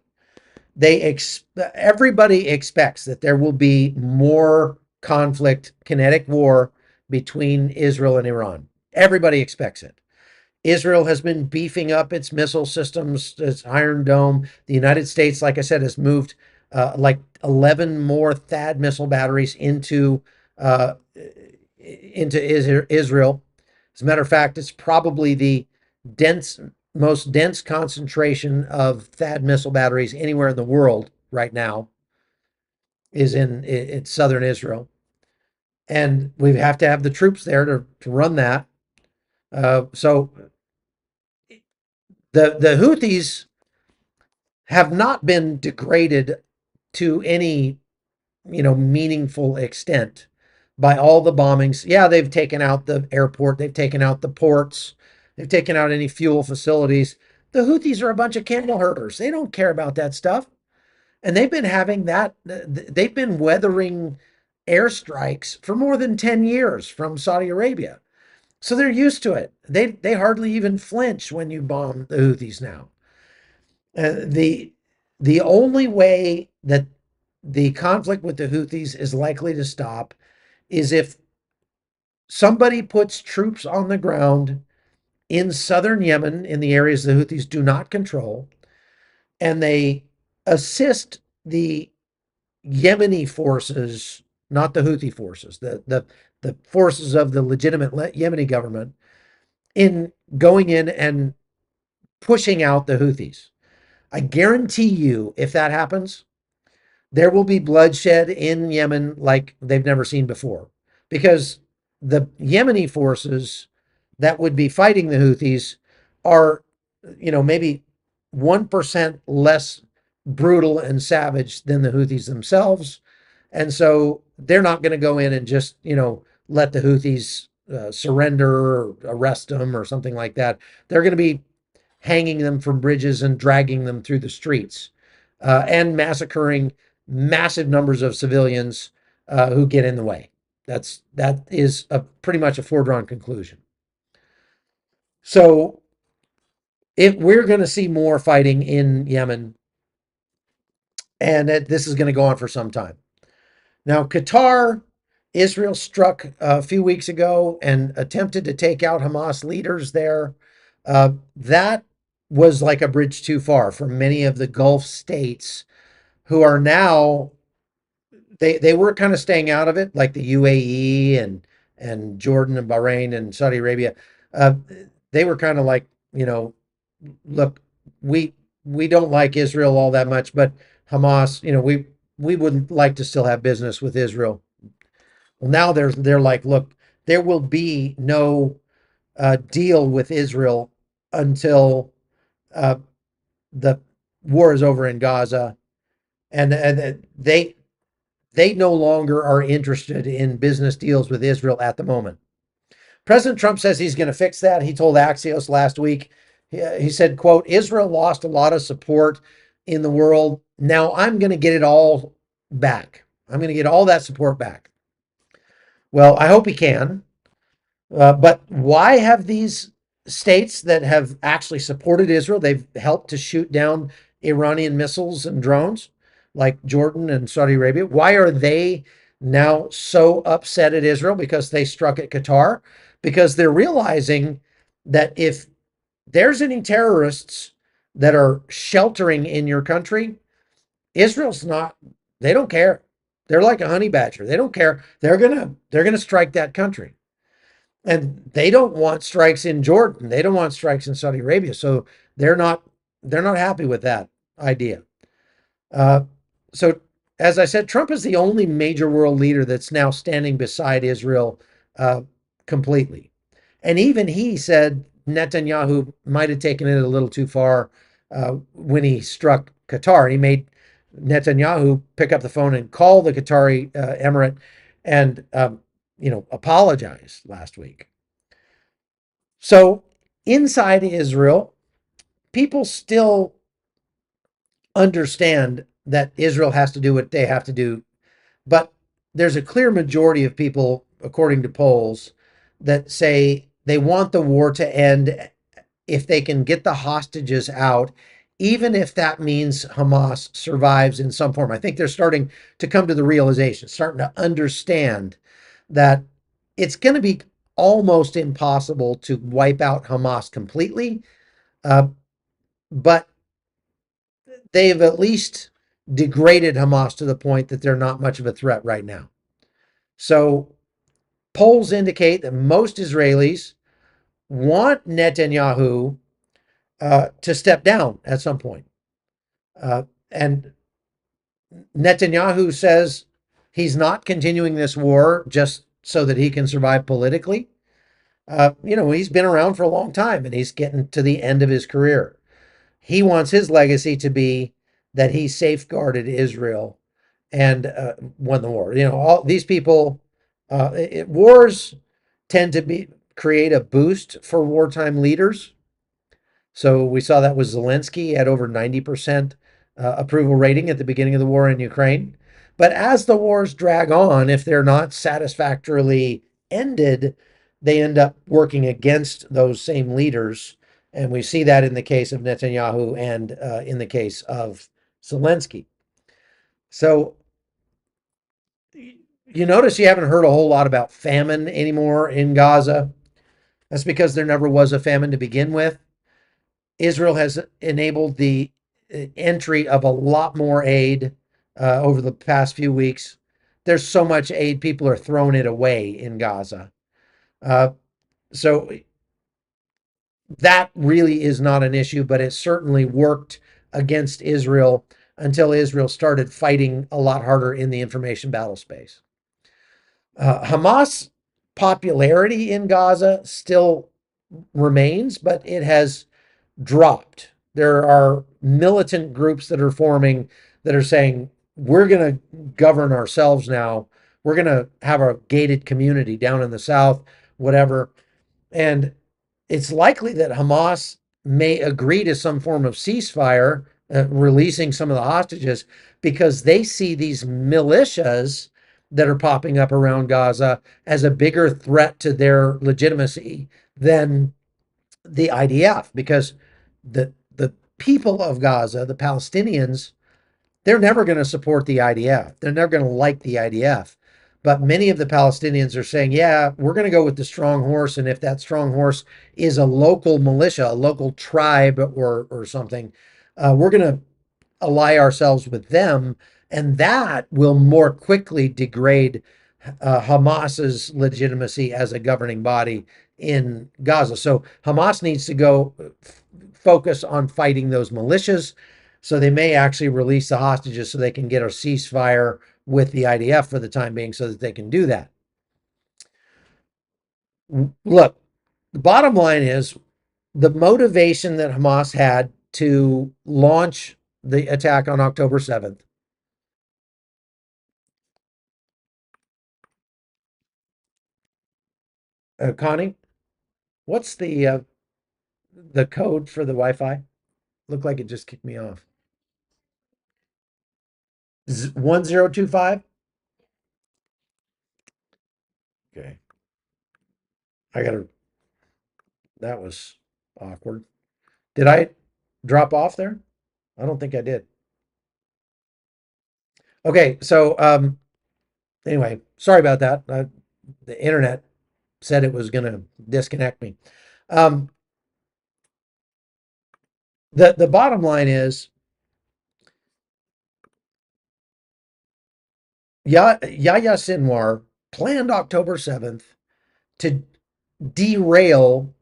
Everybody expects that there will be more conflict, kinetic war between Israel and Iran. Everybody expects it. Israel has been beefing up its missile systems, its Iron Dome. The United States, like I said, has moved like 11 more THAAD missile batteries into Israel. As a matter of fact, it's probably the most dense concentration of THAAD missile batteries anywhere in the world right now is in southern Israel. and we have to have the troops there to run that. So the Houthis have not been degraded to any meaningful extent by all the bombings. Yeah, they've taken out the airport, they've taken out the ports, they've taken out any fuel facilities. The Houthis are a bunch of camel herders. They don't care about that stuff. And they've been having that, they've been weathering airstrikes for more than 10 years from Saudi Arabia. So they're used to it. They hardly even flinch when you bomb the Houthis now. The only way that the conflict with the Houthis is likely to stop is if somebody puts troops on the ground in southern Yemen, in the areas the Houthis do not control, and they assist the Yemeni forces, not the Houthi forces, the forces of the legitimate Yemeni government, in going in and pushing out the Houthis. I guarantee you, if that happens, there will be bloodshed in Yemen like they've never seen before, because the Yemeni forces that would be fighting the Houthis are, maybe 1% less brutal and savage than the Houthis themselves. And so they're not going to go in and just, let the Houthis surrender or arrest them or something like that. They're going to be hanging them from bridges and dragging them through the streets, and massacring massive numbers of civilians who get in the way. That is pretty much a foregone conclusion. So if we're going to see more fighting in Yemen, and this is going to go on for some time. Now, Qatar, Israel struck a few weeks ago and attempted to take out Hamas leaders there. That was like a bridge too far for many of the Gulf states, who are now, they were kind of staying out of it, like the UAE and Jordan and Bahrain and Saudi Arabia. They were kind of like, look, we don't like Israel all that much, but Hamas, we would like to still have business with Israel. Well, now they're like, look, there will be no deal with Israel until the war is over in Gaza, and they no longer are interested in business deals with Israel at the moment. President Trump says he's going to fix that. He told Axios last week, he said, quote, Israel lost a lot of support in the world. Now I'm going to get it all back. I'm going to get all that support back. Well, I hope he can. But why have these states that have actually supported Israel, they've helped to shoot down Iranian missiles and drones, like Jordan and Saudi Arabia, why are they now so upset at Israel because they struck at Qatar? Because they're realizing that if there's any terrorists that are sheltering in your country, Israel's not, they don't care. They're like a honey badger. They don't care. They're gonna strike that country. And they don't want strikes in Jordan. They don't want strikes in Saudi Arabia. So they're not happy with that idea. So as I said, Trump is the only major world leader that's now standing beside Israel completely. And even he said Netanyahu might have taken it a little too far when he struck Qatar. He made Netanyahu pick up the phone and call the Qatari emirate and apologize last week. So inside Israel, people still understand that Israel has to do what they have to do, but there's a clear majority of people, according to polls, that say they want the war to end if they can get the hostages out, even if that means Hamas survives in some form. I think they're starting to come to the realization, starting to understand that it's going to be almost impossible to wipe out Hamas completely, but they've at least degraded Hamas to the point that they're not much of a threat right now. So polls indicate that most Israelis want Netanyahu to step down at some point. And Netanyahu says he's not continuing this war just so that he can survive politically. He's been around for a long time and he's getting to the end of his career. He wants his legacy to be that he safeguarded Israel and won the war. All these people, wars tend to create a boost for wartime leaders. So we saw that with Zelensky at over 90% approval rating at the beginning of the war in Ukraine. But as the wars drag on, if they're not satisfactorily ended, they end up working against those same leaders. And we see that in the case of Netanyahu and in the case of Zelensky. So you notice you haven't heard a whole lot about famine anymore in Gaza. That's because there never was a famine to begin with. Israel has enabled the entry of a lot more aid over the past few weeks. There's so much aid, people are throwing it away in Gaza. So that really is not an issue, but it certainly worked against Israel until Israel started fighting a lot harder in the information battle space. Hamas popularity in Gaza still remains, but it has dropped. There are militant groups that are forming that are saying, we're going to govern ourselves now. We're going to have a gated community down in the south, whatever. And it's likely that Hamas may agree to some form of ceasefire, releasing some of the hostages, because they see these militias that are popping up around Gaza as a bigger threat to their legitimacy than the IDF, because the people of Gaza, the Palestinians, they're never going to support the IDF. They're never going to like the IDF. But many of the Palestinians are saying, yeah, we're going to go with the strong horse. And if that strong horse is a local militia, a local tribe or something, we're going to ally ourselves with them. And that will more quickly degrade Hamas's legitimacy as a governing body in Gaza. So Hamas needs to go focus on fighting those militias. So they may actually release the hostages so they can get a ceasefire with the IDF for the time being so that they can do that. Look, the bottom line is the motivation that Hamas had to launch the attack on October 7th Connie, what's the code for the Wi-Fi? Looked like it just kicked me off. 1025? Okay. That was awkward. Did I drop off there? I don't think I did. Okay, so anyway, sorry about that. The internet said it was going to disconnect me. The bottom line is Yahya Sinwar planned October 7th to derail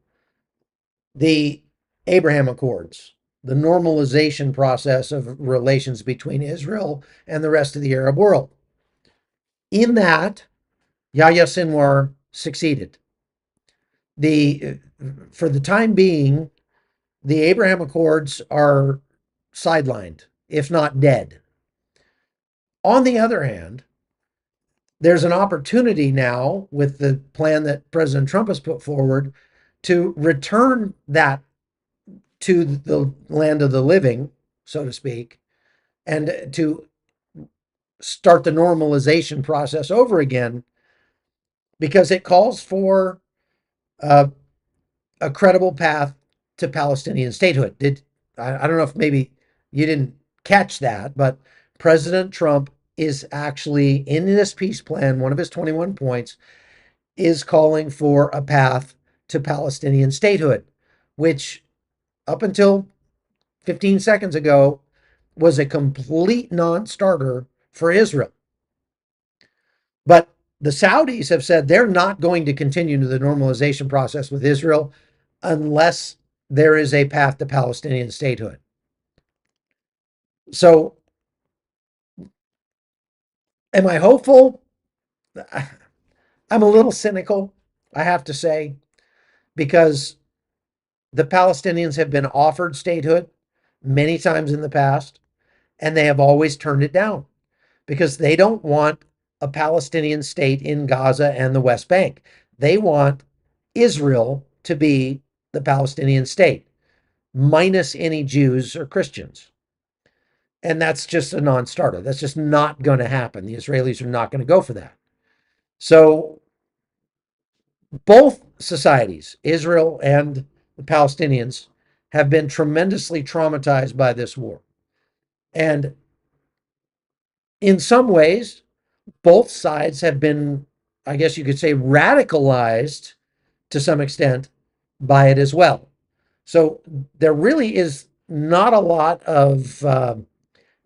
the Abraham Accords, the normalization process of relations between Israel and the rest of the Arab world. In that, Yahya Sinwar succeeded. For the time being, the Abraham Accords are sidelined, if not dead. On the other hand, there's an opportunity now with the plan that President Trump has put forward to return that to the land of the living, so to speak, and to start the normalization process over again, because it calls for a credible path to Palestinian statehood. I don't know if maybe you didn't catch that, but President Trump is actually in this peace plan, one of his 21 points, is calling for a path to Palestinian statehood, which up until 15 seconds ago was a complete non-starter for Israel. But the Saudis have said they're not going to continue the normalization process with Israel unless there is a path to Palestinian statehood. So, am I hopeful? I'm a little cynical, I have to say, because the Palestinians have been offered statehood many times in the past, and they have always turned it down because they don't want a Palestinian state in Gaza and the West Bank. They want Israel to be the Palestinian state, minus any Jews or Christians. And that's just a non starter. That's just not going to happen. The Israelis are not going to go for that. So both societies, Israel and the Palestinians, have been tremendously traumatized by this war. And in some ways, both sides have been, I guess you could say, radicalized to some extent by it as well. So there really is not a lot of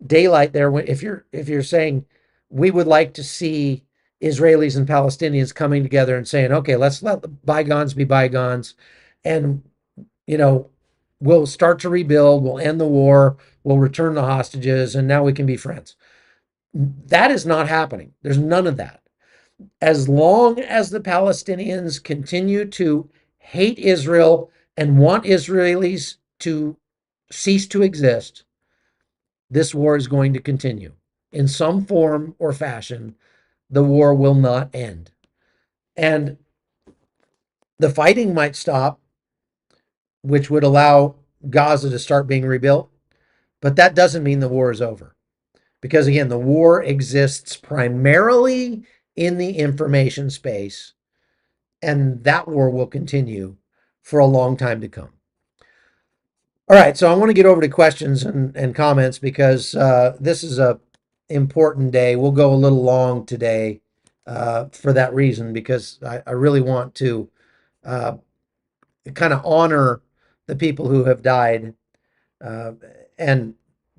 daylight there. If you're saying we would like to see Israelis and Palestinians coming together and saying, okay, let's let the bygones be bygones, and we'll start to rebuild, we'll end the war, we'll return the hostages, and now we can be friends. That is not happening. There's none of that. As long as the Palestinians continue to hate Israel and want Israelis to cease to exist, this war is going to continue. In some form or fashion, the war will not end. And the fighting might stop, which would allow Gaza to start being rebuilt, but that doesn't mean the war is over. Because again, the war exists primarily in the information space, and that war will continue for a long time to come. All right, so I want to get over to questions and comments because this is a important day. We'll go a little long today for that reason, because I really want to kind of honor the people who have died and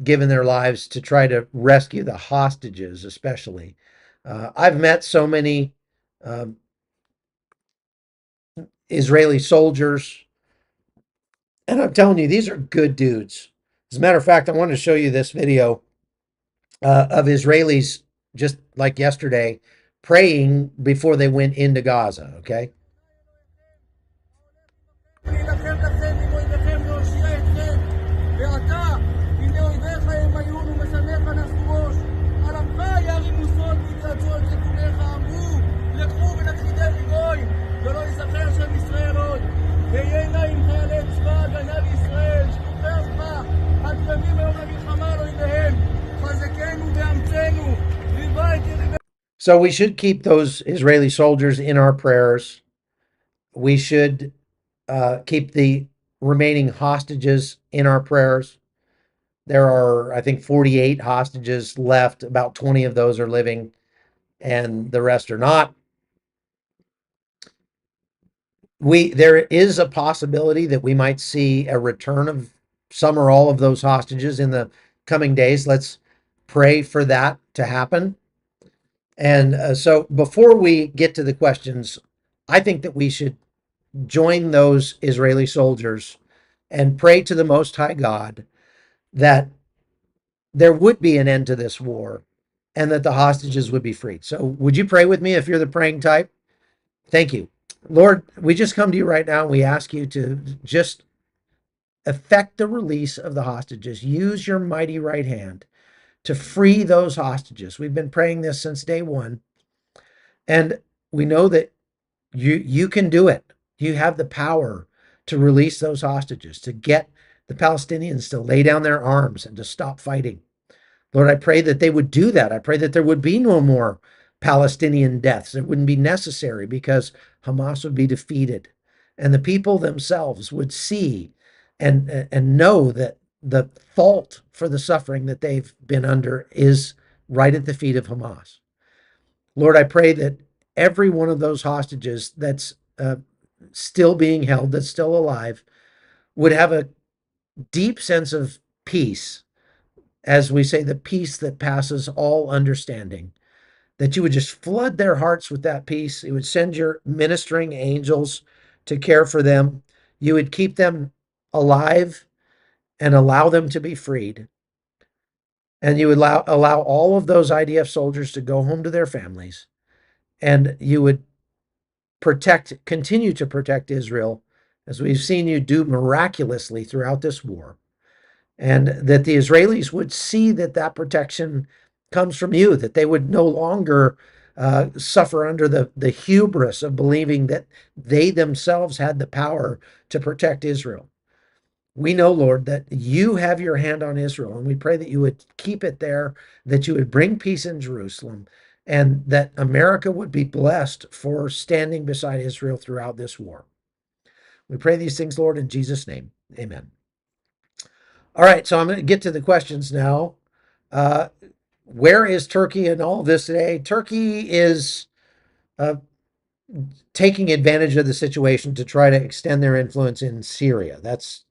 given their lives to try to rescue the hostages, especially. I've met so many Israeli soldiers, and I'm telling you, these are good dudes. As a matter of fact, I wanted to show you this video of Israelis just like yesterday praying before they went into Gaza, okay? So we should keep those Israeli soldiers in our prayers. We should keep the remaining hostages in our prayers. There are, I think, 48 hostages left. About 20 of those are living, and the rest are not. There is a possibility that we might see a return of some or all of those hostages in the coming days. Let's pray for that to happen. And so before we get to the questions, I think that we should join those Israeli soldiers and pray to the Most High God that there would be an end to this war and that the hostages would be freed. So would you pray with me if you're the praying type? Thank you. Lord, we just come to you right now and we ask you to just effect the release of the hostages. Use your mighty right hand to free those hostages. We've been praying this since day one, and we know that you can do it. You have the power to release those hostages, to get the Palestinians to lay down their arms and to stop fighting. Lord, I pray that they would do that. I pray that there would be no more Palestinian deaths. It wouldn't be necessary because Hamas would be defeated, and the people themselves would see and know that the fault for the suffering that they've been under is right at the feet of Hamas. Lord, I pray that every one of those hostages that's still being held, that's still alive, would have a deep sense of peace, as we say, the peace that passes all understanding, that you would just flood their hearts with that peace. You would send your ministering angels to care for them. You would keep them alive and allow them to be freed. And you would allow all of those IDF soldiers to go home to their families. And you would continue to protect Israel, as we've seen you do miraculously throughout this war, and that the Israelis would see that that protection comes from you, that they would no longer suffer under the hubris of believing that they themselves had the power to protect Israel. We know, Lord, that you have your hand on Israel, and we pray that you would keep it there, that you would bring peace in Jerusalem, and that America would be blessed for standing beside Israel throughout this war. We pray these things, Lord, in Jesus' name. Amen. All right, so I'm going to get to the questions now. Where is Turkey in all of this today? Turkey is taking advantage of the situation to try to extend their influence in Syria. That's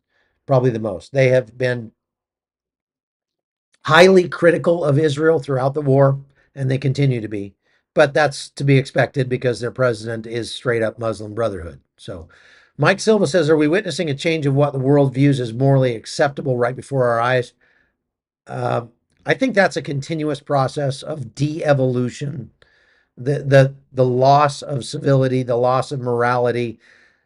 probably the most. They have been highly critical of Israel throughout the war, and they continue to be. But that's to be expected because their president is straight up Muslim Brotherhood. So Mike Silva says, are we witnessing a change of what the world views as morally acceptable right before our eyes? I think that's a continuous process of de-evolution, the loss of civility, the loss of morality.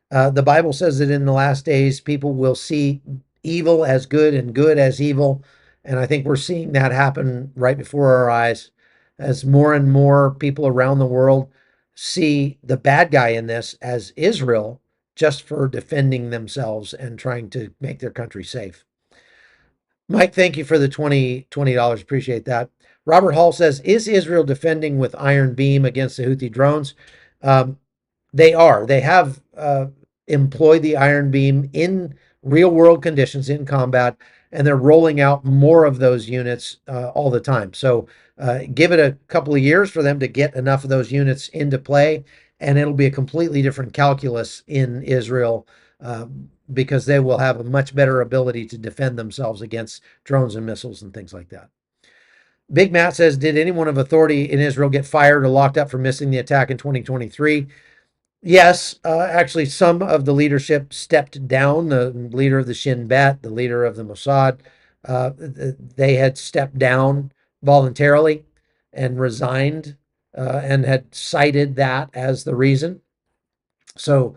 The Bible says that in the last days, people will see evil as good and good as evil. And I think we're seeing that happen right before our eyes as more and more people around the world see the bad guy in this as Israel, just for defending themselves and trying to make their country safe. Mike, thank you for the $20. Appreciate that. Robert Hall says, is Israel defending with Iron Beam against the Houthi drones? They are. They have employed the Iron Beam in real world conditions in combat, and they're rolling out more of those units all the time. So give it a couple of years for them to get enough of those units into play, and it'll be a completely different calculus in Israel because they will have a much better ability to defend themselves against drones and missiles and things like that. Big Matt says, did anyone of authority in Israel get fired or locked up for missing the attack in 2023? Yes, actually, some of the leadership stepped down. The leader of the Shin Bet, the leader of the Mossad, they had stepped down voluntarily and resigned and had cited that as the reason. So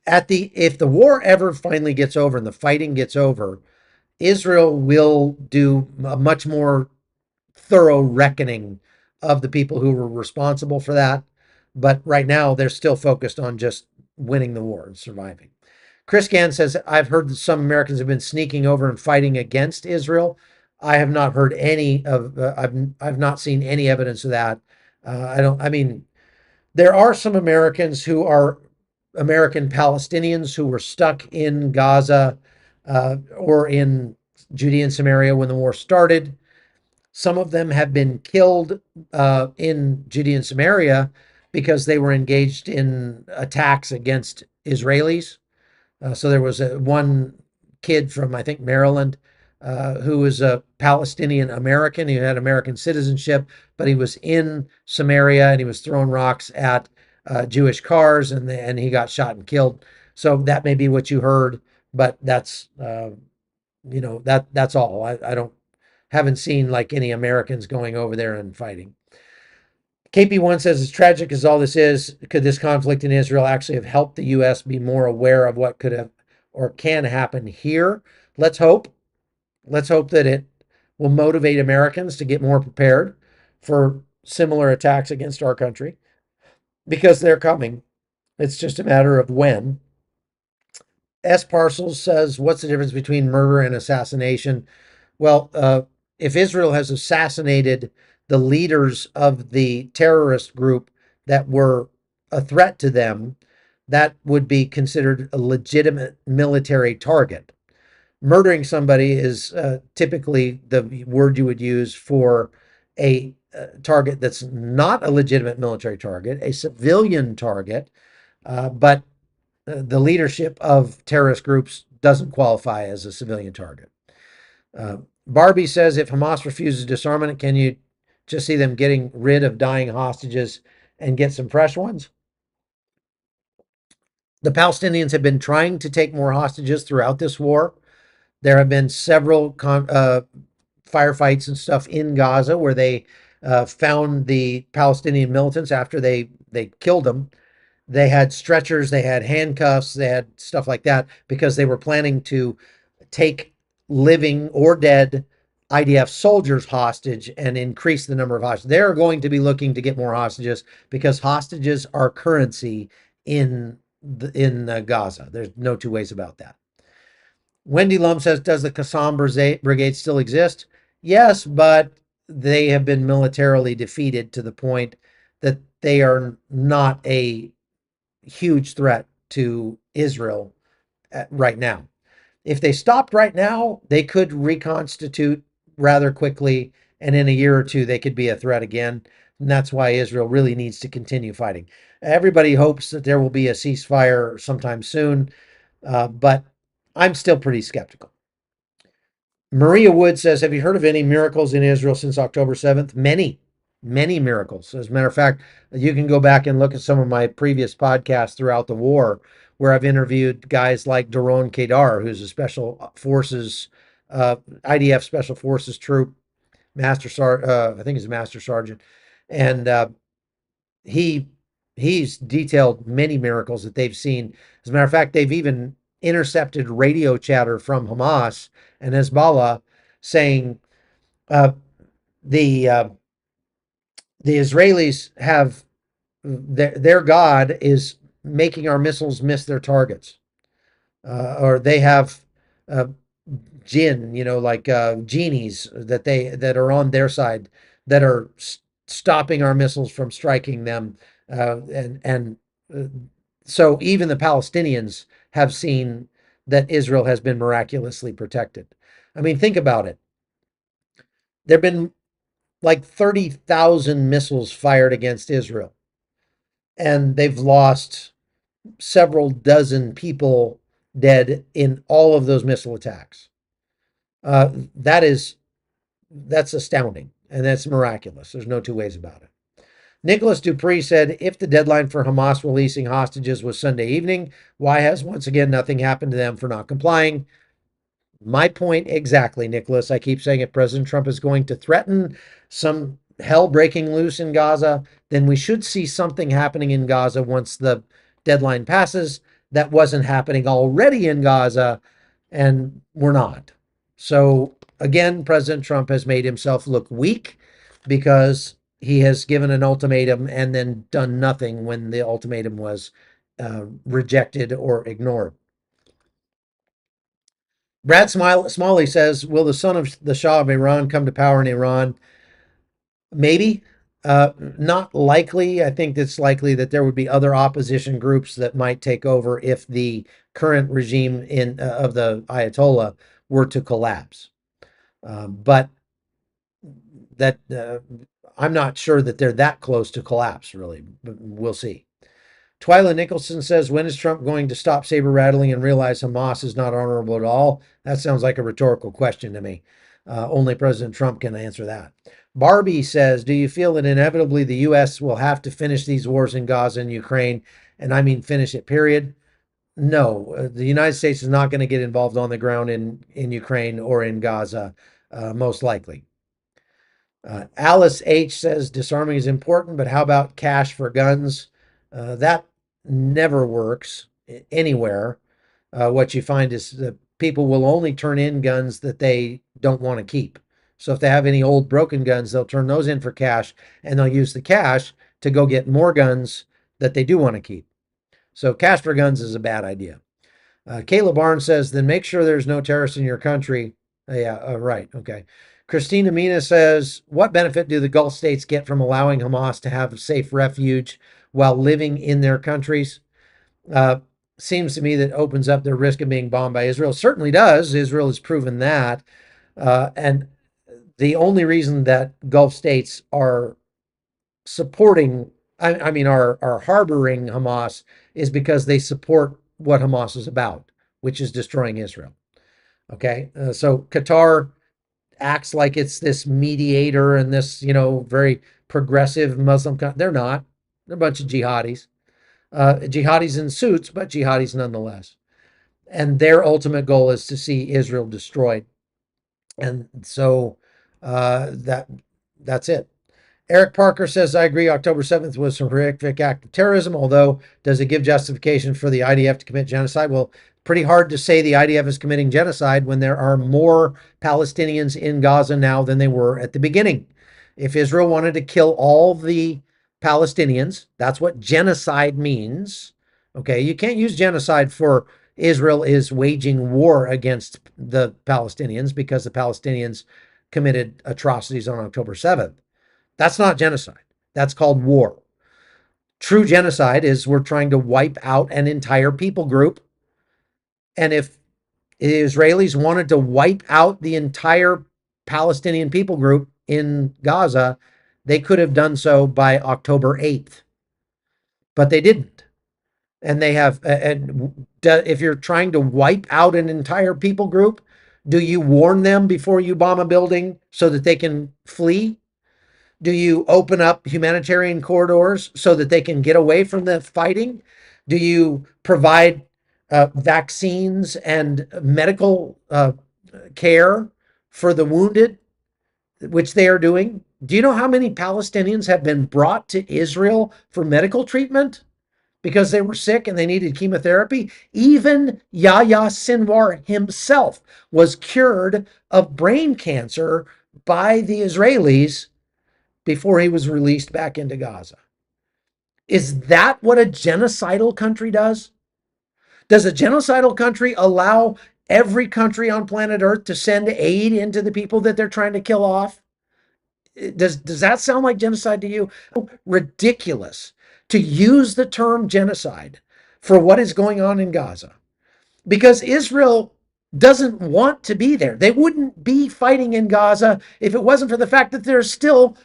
if the war ever finally gets over and the fighting gets over, Israel will do a much more thorough reckoning of the people who were responsible for that. But right now, they're still focused on just winning the war and surviving. Chris Gann says, I've heard that some Americans have been sneaking over and fighting against Israel. I have not heard any of, I've not seen any evidence of that. There are some Americans who are American Palestinians who were stuck in Gaza or in Judea and Samaria when the war started. Some of them have been killed in Judea and Samaria because they were engaged in attacks against Israelis. So there was one kid from, I think, Maryland, who was a Palestinian American. He had American citizenship, but he was in Samaria and he was throwing rocks at Jewish cars, and he got shot and killed. So that may be what you heard, but that's that's all. I haven't seen like any Americans going over there and fighting. KP1 says, as tragic as all this is, could this conflict in Israel actually have helped the U.S. be more aware of what could have or can happen here? Let's hope. Let's hope that it will motivate Americans to get more prepared for similar attacks against our country, because they're coming. It's just a matter of when. S. Parcels says, what's the difference between murder and assassination? Well, if Israel has assassinated the leaders of the terrorist group that were a threat to them, that would be considered a legitimate military target. Murdering somebody is typically the word you would use for a target that's not a legitimate military target, a civilian target, but the leadership of terrorist groups doesn't qualify as a civilian target. Barbie says, if Hamas refuses disarmament, can you just see them getting rid of dying hostages and get some fresh ones? The Palestinians have been trying to take more hostages throughout this war. There have been several firefights and stuff in Gaza where they found the Palestinian militants after they killed them. They had stretchers, they had handcuffs, they had stuff like that because they were planning to take living or dead IDF soldiers hostage and increase the number of hostages. They're going to be looking to get more hostages because hostages are currency in Gaza. There's no two ways about that. Wendy Lum says, does the Qassam Brigade still exist? Yes, but they have been militarily defeated to the point that they are not a huge threat to Israel right now. If they stopped right now, they could reconstitute rather quickly, and in a year or two, they could be a threat again. And that's why Israel really needs to continue fighting. Everybody hopes that there will be a ceasefire sometime soon, but I'm still pretty skeptical. Maria Wood says, have you heard of any miracles in Israel since October 7th? Many, many miracles. As a matter of fact, you can go back and look at some of my previous podcasts throughout the war where I've interviewed guys like Doron Kedar, who's a special forces, IDF special forces troop, I think he's a master sergeant. And he's detailed many miracles that they've seen. As a matter of fact, they've even intercepted radio chatter from Hamas and Hezbollah saying the Israelis have their God is making our missiles miss their targets, or they have jinn, like genies that are on their side that are stopping our missiles from striking them, and so even the Palestinians have seen that Israel has been miraculously protected. I mean, think about it. There have been like 30,000 missiles fired against Israel, and they've lost several dozen people dead in all of those missile attacks. That's astounding, and that's miraculous. There's no two ways about it. Nicholas Dupree said, if the deadline for Hamas releasing hostages was Sunday evening, why has once again nothing happened to them for not complying? My point exactly, Nicholas. I keep saying if President Trump is going to threaten some hell breaking loose in Gaza, then we should see something happening in Gaza once the deadline passes. That wasn't happening already in Gaza, and we're not. So again, President Trump has made himself look weak because he has given an ultimatum and then done nothing when the ultimatum was rejected or ignored. Brad Smalley says, will the son of the Shah of Iran come to power in Iran? Maybe. Not likely. I think it's likely that there would be other opposition groups that might take over if the current regime of the Ayatollah were to collapse. But that I'm not sure that they're that close to collapse, really. But we'll see. Twyla Nicholson says, when is Trump going to stop saber rattling and realize Hamas is not honorable at all? That sounds like a rhetorical question to me. Only President Trump can answer that. Barbie says, do you feel that inevitably the U.S. will have to finish these wars in Gaza and Ukraine? And I mean finish it, period. No, the United States is not going to get involved on the ground in Ukraine or in Gaza, most likely. Alice H. says, disarming is important, but how about cash for guns? That never works anywhere. What you find is that people will only turn in guns that they don't want to keep. So if they have any old broken guns, they'll turn those in for cash, and they'll use the cash to go get more guns that they do want to keep. So cash for guns is a bad idea. Kayla Barnes says, then make sure there's no terrorists in your country. Right. Okay. Christina Mina says, what benefit do the Gulf states get from allowing Hamas to have safe refuge while living in their countries? Seems to me that opens up their risk of being bombed by Israel. Certainly does. Israel has proven that. And the only reason that Gulf states are supporting, are harboring Hamas is because they support what Hamas is about, which is destroying Israel. Okay. So Qatar acts like it's this mediator and this, very progressive Muslim. They're not. They're a bunch of jihadis. Jihadis in suits, but jihadis nonetheless. And their ultimate goal is to see Israel destroyed. And so that's it. Eric Parker says, I agree, October 7th was a horrific act of terrorism, although does it give justification for the IDF to commit genocide? Well, pretty hard to say the IDF is committing genocide when there are more Palestinians in Gaza now than they were at the beginning. If Israel wanted to kill all the Palestinians, that's what genocide means. Okay, you can't use genocide for Israel is waging war against the Palestinians because the Palestinians committed atrocities on October 7th. That's not genocide. That's called war. True genocide is we're trying to wipe out an entire people group. And if the Israelis wanted to wipe out the entire Palestinian people group in Gaza, they could have done so by October 8th. But they didn't. And they have, and if you're trying to wipe out an entire people group, do you warn them before you bomb a building so that they can flee? Do you open up humanitarian corridors so that they can get away from the fighting? Do you provide vaccines and medical care for the wounded, which they are doing? Do you know how many Palestinians have been brought to Israel for medical treatment because they were sick and they needed chemotherapy? Even Yahya Sinwar himself was cured of brain cancer by the Israelis before he was released back into Gaza. Is that what a genocidal country does? Does a genocidal country allow every country on planet Earth to send aid into the people that they're trying to kill off? Does that sound like genocide to you? Ridiculous to use the term genocide for what is going on in Gaza, because Israel doesn't want to be there. They wouldn't be fighting in Gaza if it wasn't for the fact that there's still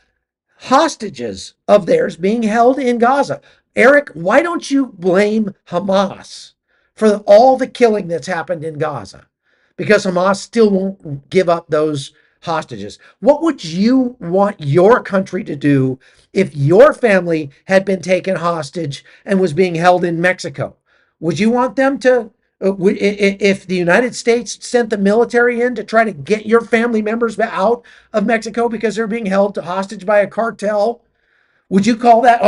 hostages of theirs being held in Gaza. Eric, why don't you blame Hamas for all the killing that's happened in Gaza? Because Hamas still won't give up those hostages. What would you want your country to do if your family had been taken hostage and was being held in Mexico? Would you want them to, if the United States sent the military in to try to get your family members out of Mexico because they're being held hostage by a cartel, would you call that,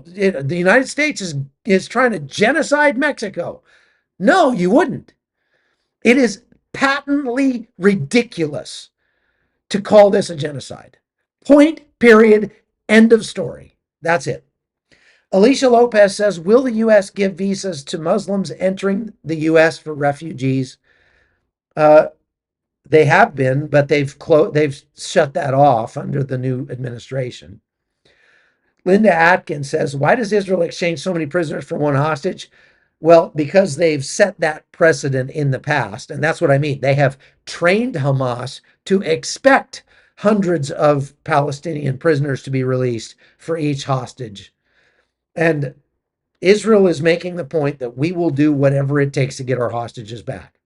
the United States is trying to genocide Mexico? No, you wouldn't. It is patently ridiculous to call this a genocide. Point, period, end of story. That's it. Alicia Lopez says, will the U.S. give visas to Muslims entering the U.S. for refugees? They have been, but they've shut that off under the new administration. Linda Atkins says, why does Israel exchange so many prisoners for one hostage? Well, because they've set that precedent in the past, and that's what I mean. They have trained Hamas to expect hundreds of Palestinian prisoners to be released for each hostage. And Israel is making the point that we will do whatever it takes to get our hostages back.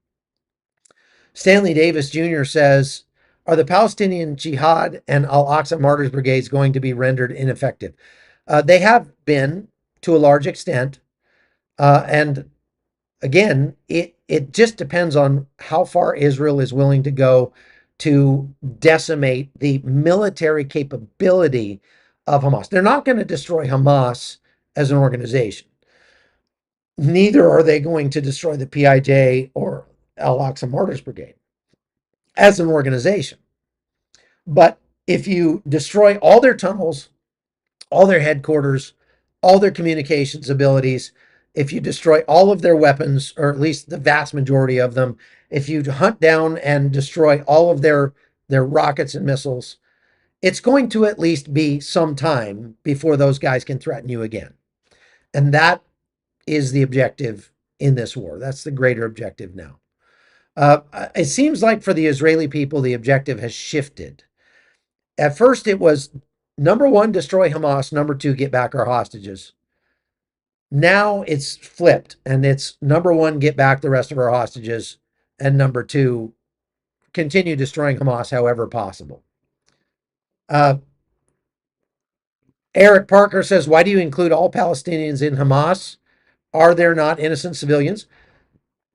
Stanley Davis Jr. says, are the Palestinian Jihad and Al-Aqsa Martyrs Brigades going to be rendered ineffective? They have been, to a large extent. And again, it just depends on how far Israel is willing to go to decimate the military capability of Hamas. They're not going to destroy Hamas as an organization. Neither are they going to destroy the PIJ or Al-Aqsa Martyrs Brigade as an organization. But if you destroy all their tunnels, all their headquarters, all their communications abilities, if you destroy all of their weapons, or at least the vast majority of them, if you hunt down and destroy all of their rockets and missiles, it's going to at least be some time before those guys can threaten you again. And that is the objective in this war. That's the greater objective now. It seems like for the Israeli people, the objective has shifted. At first, it was, number one, destroy Hamas. Number two, get back our hostages. Now it's flipped, and it's number one, get back the rest of our hostages, and number two, continue destroying Hamas however possible. Eric Parker says, why do you include all Palestinians in Hamas? Are there not innocent civilians?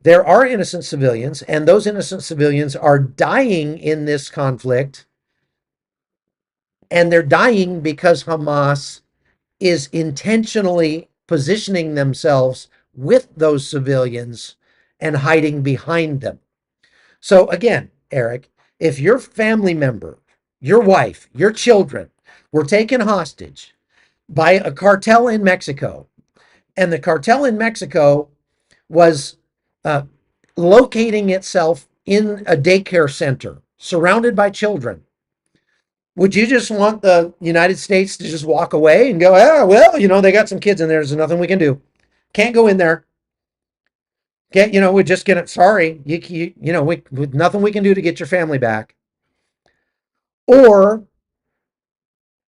There are innocent civilians, and those innocent civilians are dying in this conflict And they're dying because Hamas is intentionally positioning themselves with those civilians and hiding behind them. So again, Eric, if your family member, your wife, your children were taken hostage by a cartel in Mexico, and the cartel in Mexico was locating itself in a daycare center surrounded by children, would you just want the United States to just walk away and go, oh, well, they got some kids in there. There's nothing we can do. Can't go in there. We're just gonna, sorry, with nothing we can do to get your family back. Or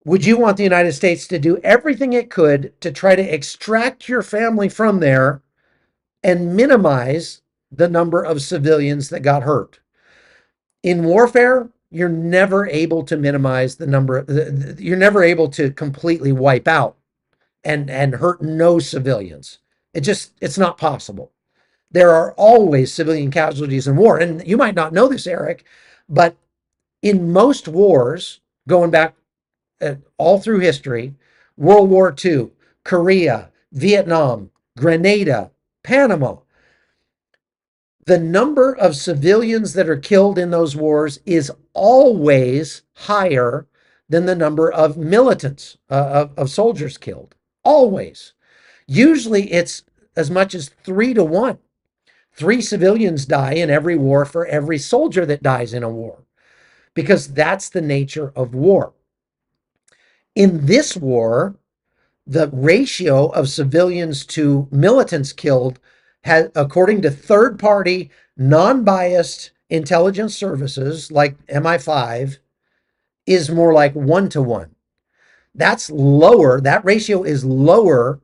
would you want the United States to do everything it could to try to extract your family from there and minimize the number of civilians that got hurt? In warfare, you're never able to minimize the number. You're never able to completely wipe out and hurt no civilians. It's not possible. There are always civilian casualties in war. And you might not know this, Eric, but in most wars, going back all through history, World War II, Korea, Vietnam, Grenada, Panama, the number of civilians that are killed in those wars is always higher than the number of militants, of soldiers killed. Always. Usually it's as much as 3-1. 3 civilians die in every war for every soldier that dies in a war, because that's the nature of war. In this war, the ratio of civilians to militants killed has, according to third-party, non-biased intelligence services like MI5, is more like 1-1. That's lower. That ratio is lower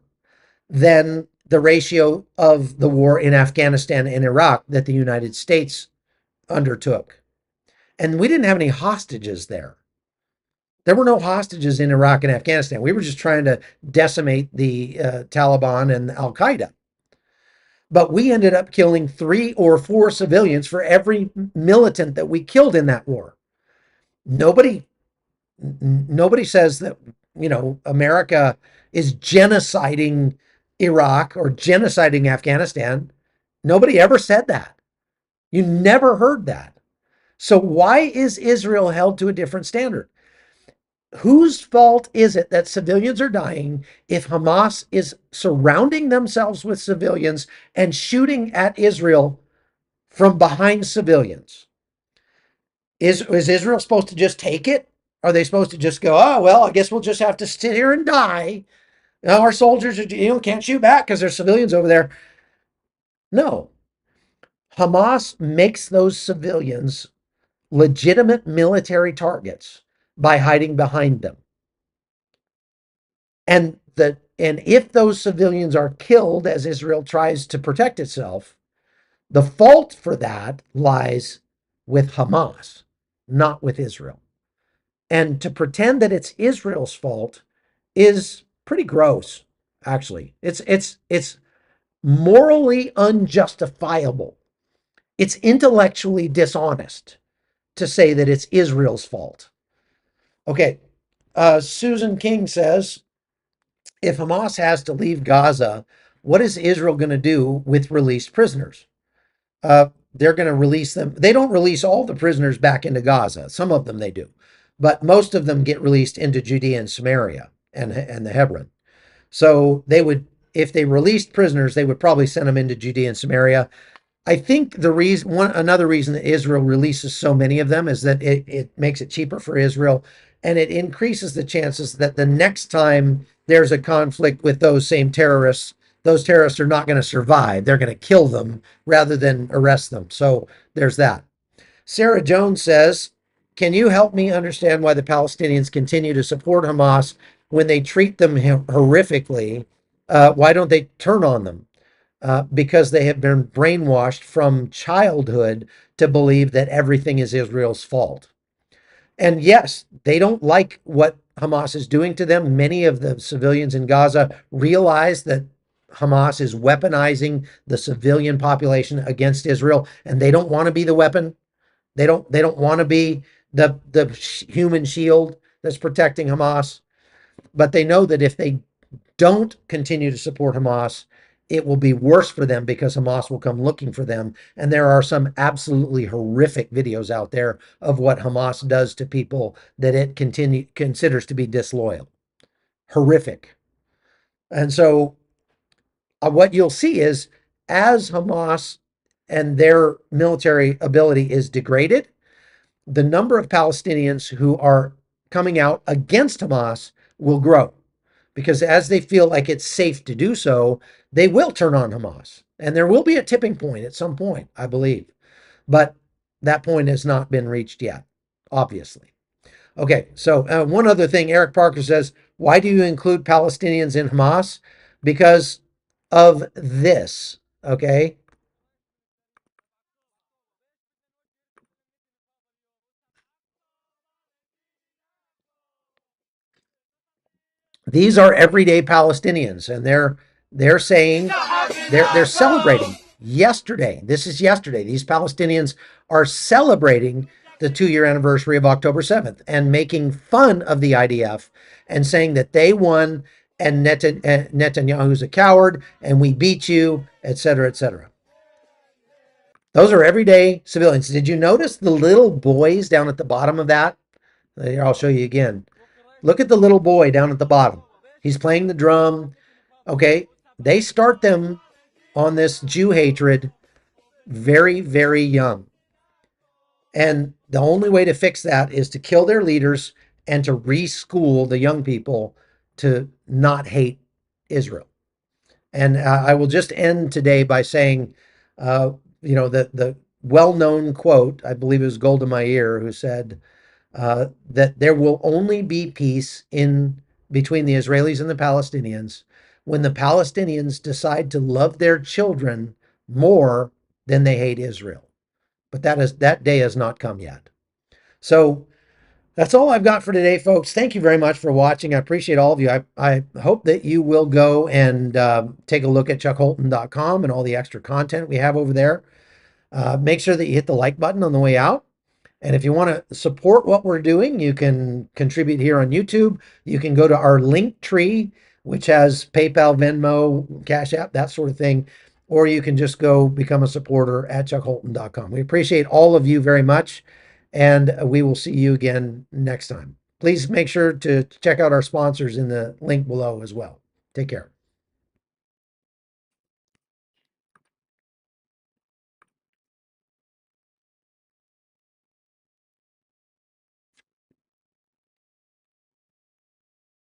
than the ratio of the war in Afghanistan and Iraq that the United States undertook. And we didn't have any hostages there. There were no hostages in Iraq and Afghanistan. We were just trying to decimate the Taliban and Al-Qaeda. But we ended up killing 3 or 4 civilians for every militant that we killed in that war. Nobody says that, America is genociding Iraq or genociding Afghanistan. Nobody ever said that. You never heard that. So why is Israel held to a different standard? Whose fault is it that civilians are dying if Hamas is surrounding themselves with civilians and shooting at Israel from behind civilians? Is Israel supposed to just take it? Are they supposed to just go, oh, well, I guess we'll just have to sit here and die? Our soldiers can't shoot back because there's civilians over there. No. Hamas makes those civilians legitimate military targets by hiding behind them. And if those civilians are killed as Israel tries to protect itself, the fault for that lies with Hamas, not with Israel. And to pretend that it's Israel's fault is pretty gross, actually. It's morally unjustifiable. It's intellectually dishonest to say that it's Israel's fault. Okay, Susan King says, if Hamas has to leave Gaza, what is Israel going to do with released prisoners? They're going to release them. They don't release all the prisoners back into Gaza. Some of them they do. But most of them get released into Judea and Samaria and the Hebron. So they would, if they released prisoners, they would probably send them into Judea and Samaria. I think another reason that Israel releases so many of them is that it makes it cheaper for Israel, and it increases the chances that the next time there's a conflict with those same terrorists, those terrorists are not going to survive. They're going to kill them rather than arrest them. So there's that. Sarah Jones says, can you help me understand why the Palestinians continue to support Hamas when they treat them horrifically? Why don't they turn on them? Because they have been brainwashed from childhood to believe that everything is Israel's fault. And yes, they don't like what Hamas is doing to them. Many of the civilians in Gaza realize that Hamas is weaponizing the civilian population against Israel, and they don't want to be the weapon. They don't want to be the human shield. that's protecting Hamas. But they know that if they don't continue to support Hamas, it will be worse for them because Hamas will come looking for them. And there are some absolutely horrific videos out there of what Hamas does to people that it considers to be disloyal. Horrific. And so what you'll see is as Hamas and their military ability is degraded, the number of Palestinians who are coming out against Hamas will grow. Because as they feel like it's safe to do so, they will turn on Hamas. And there will be a tipping point at some point, I believe. But that point has not been reached yet, obviously. Okay, so one other thing, Eric Parker says, why do you include Palestinians in Hamas? Because of this, okay? These are everyday Palestinians, and they're saying they're celebrating yesterday. This is yesterday. These Palestinians are celebrating the 2-year anniversary of October 7th and making fun of the IDF and saying that they won and Netanyahu's a coward and we beat you, etc., etc. Those are everyday civilians. Did you notice the little boys down at the bottom of that? Here, I'll show you again. Look at the little boy down at the bottom. He's playing the drum. Okay, they start them on this Jew hatred very, very young. And the only way to fix that is to kill their leaders and to reschool the young people to not hate Israel. And I will just end today by saying, the well-known quote, I believe it was Golda Meir, who said that there will only be peace in between the Israelis and the Palestinians when the Palestinians decide to love their children more than they hate Israel. But that day has not come yet. So that's all I've got for today, folks. Thank you very much for watching. I appreciate all of you. I hope that you will go and take a look at chuckholton.com and all the extra content we have over there. Make sure that you hit the like button on the way out. And if you want to support what we're doing, you can contribute here on YouTube. You can go to our link tree, which has PayPal, Venmo, Cash App, that sort of thing. Or you can just go become a supporter at chuckholton.com. We appreciate all of you very much. And we will see you again next time. Please make sure to check out our sponsors in the link below as well. Take care.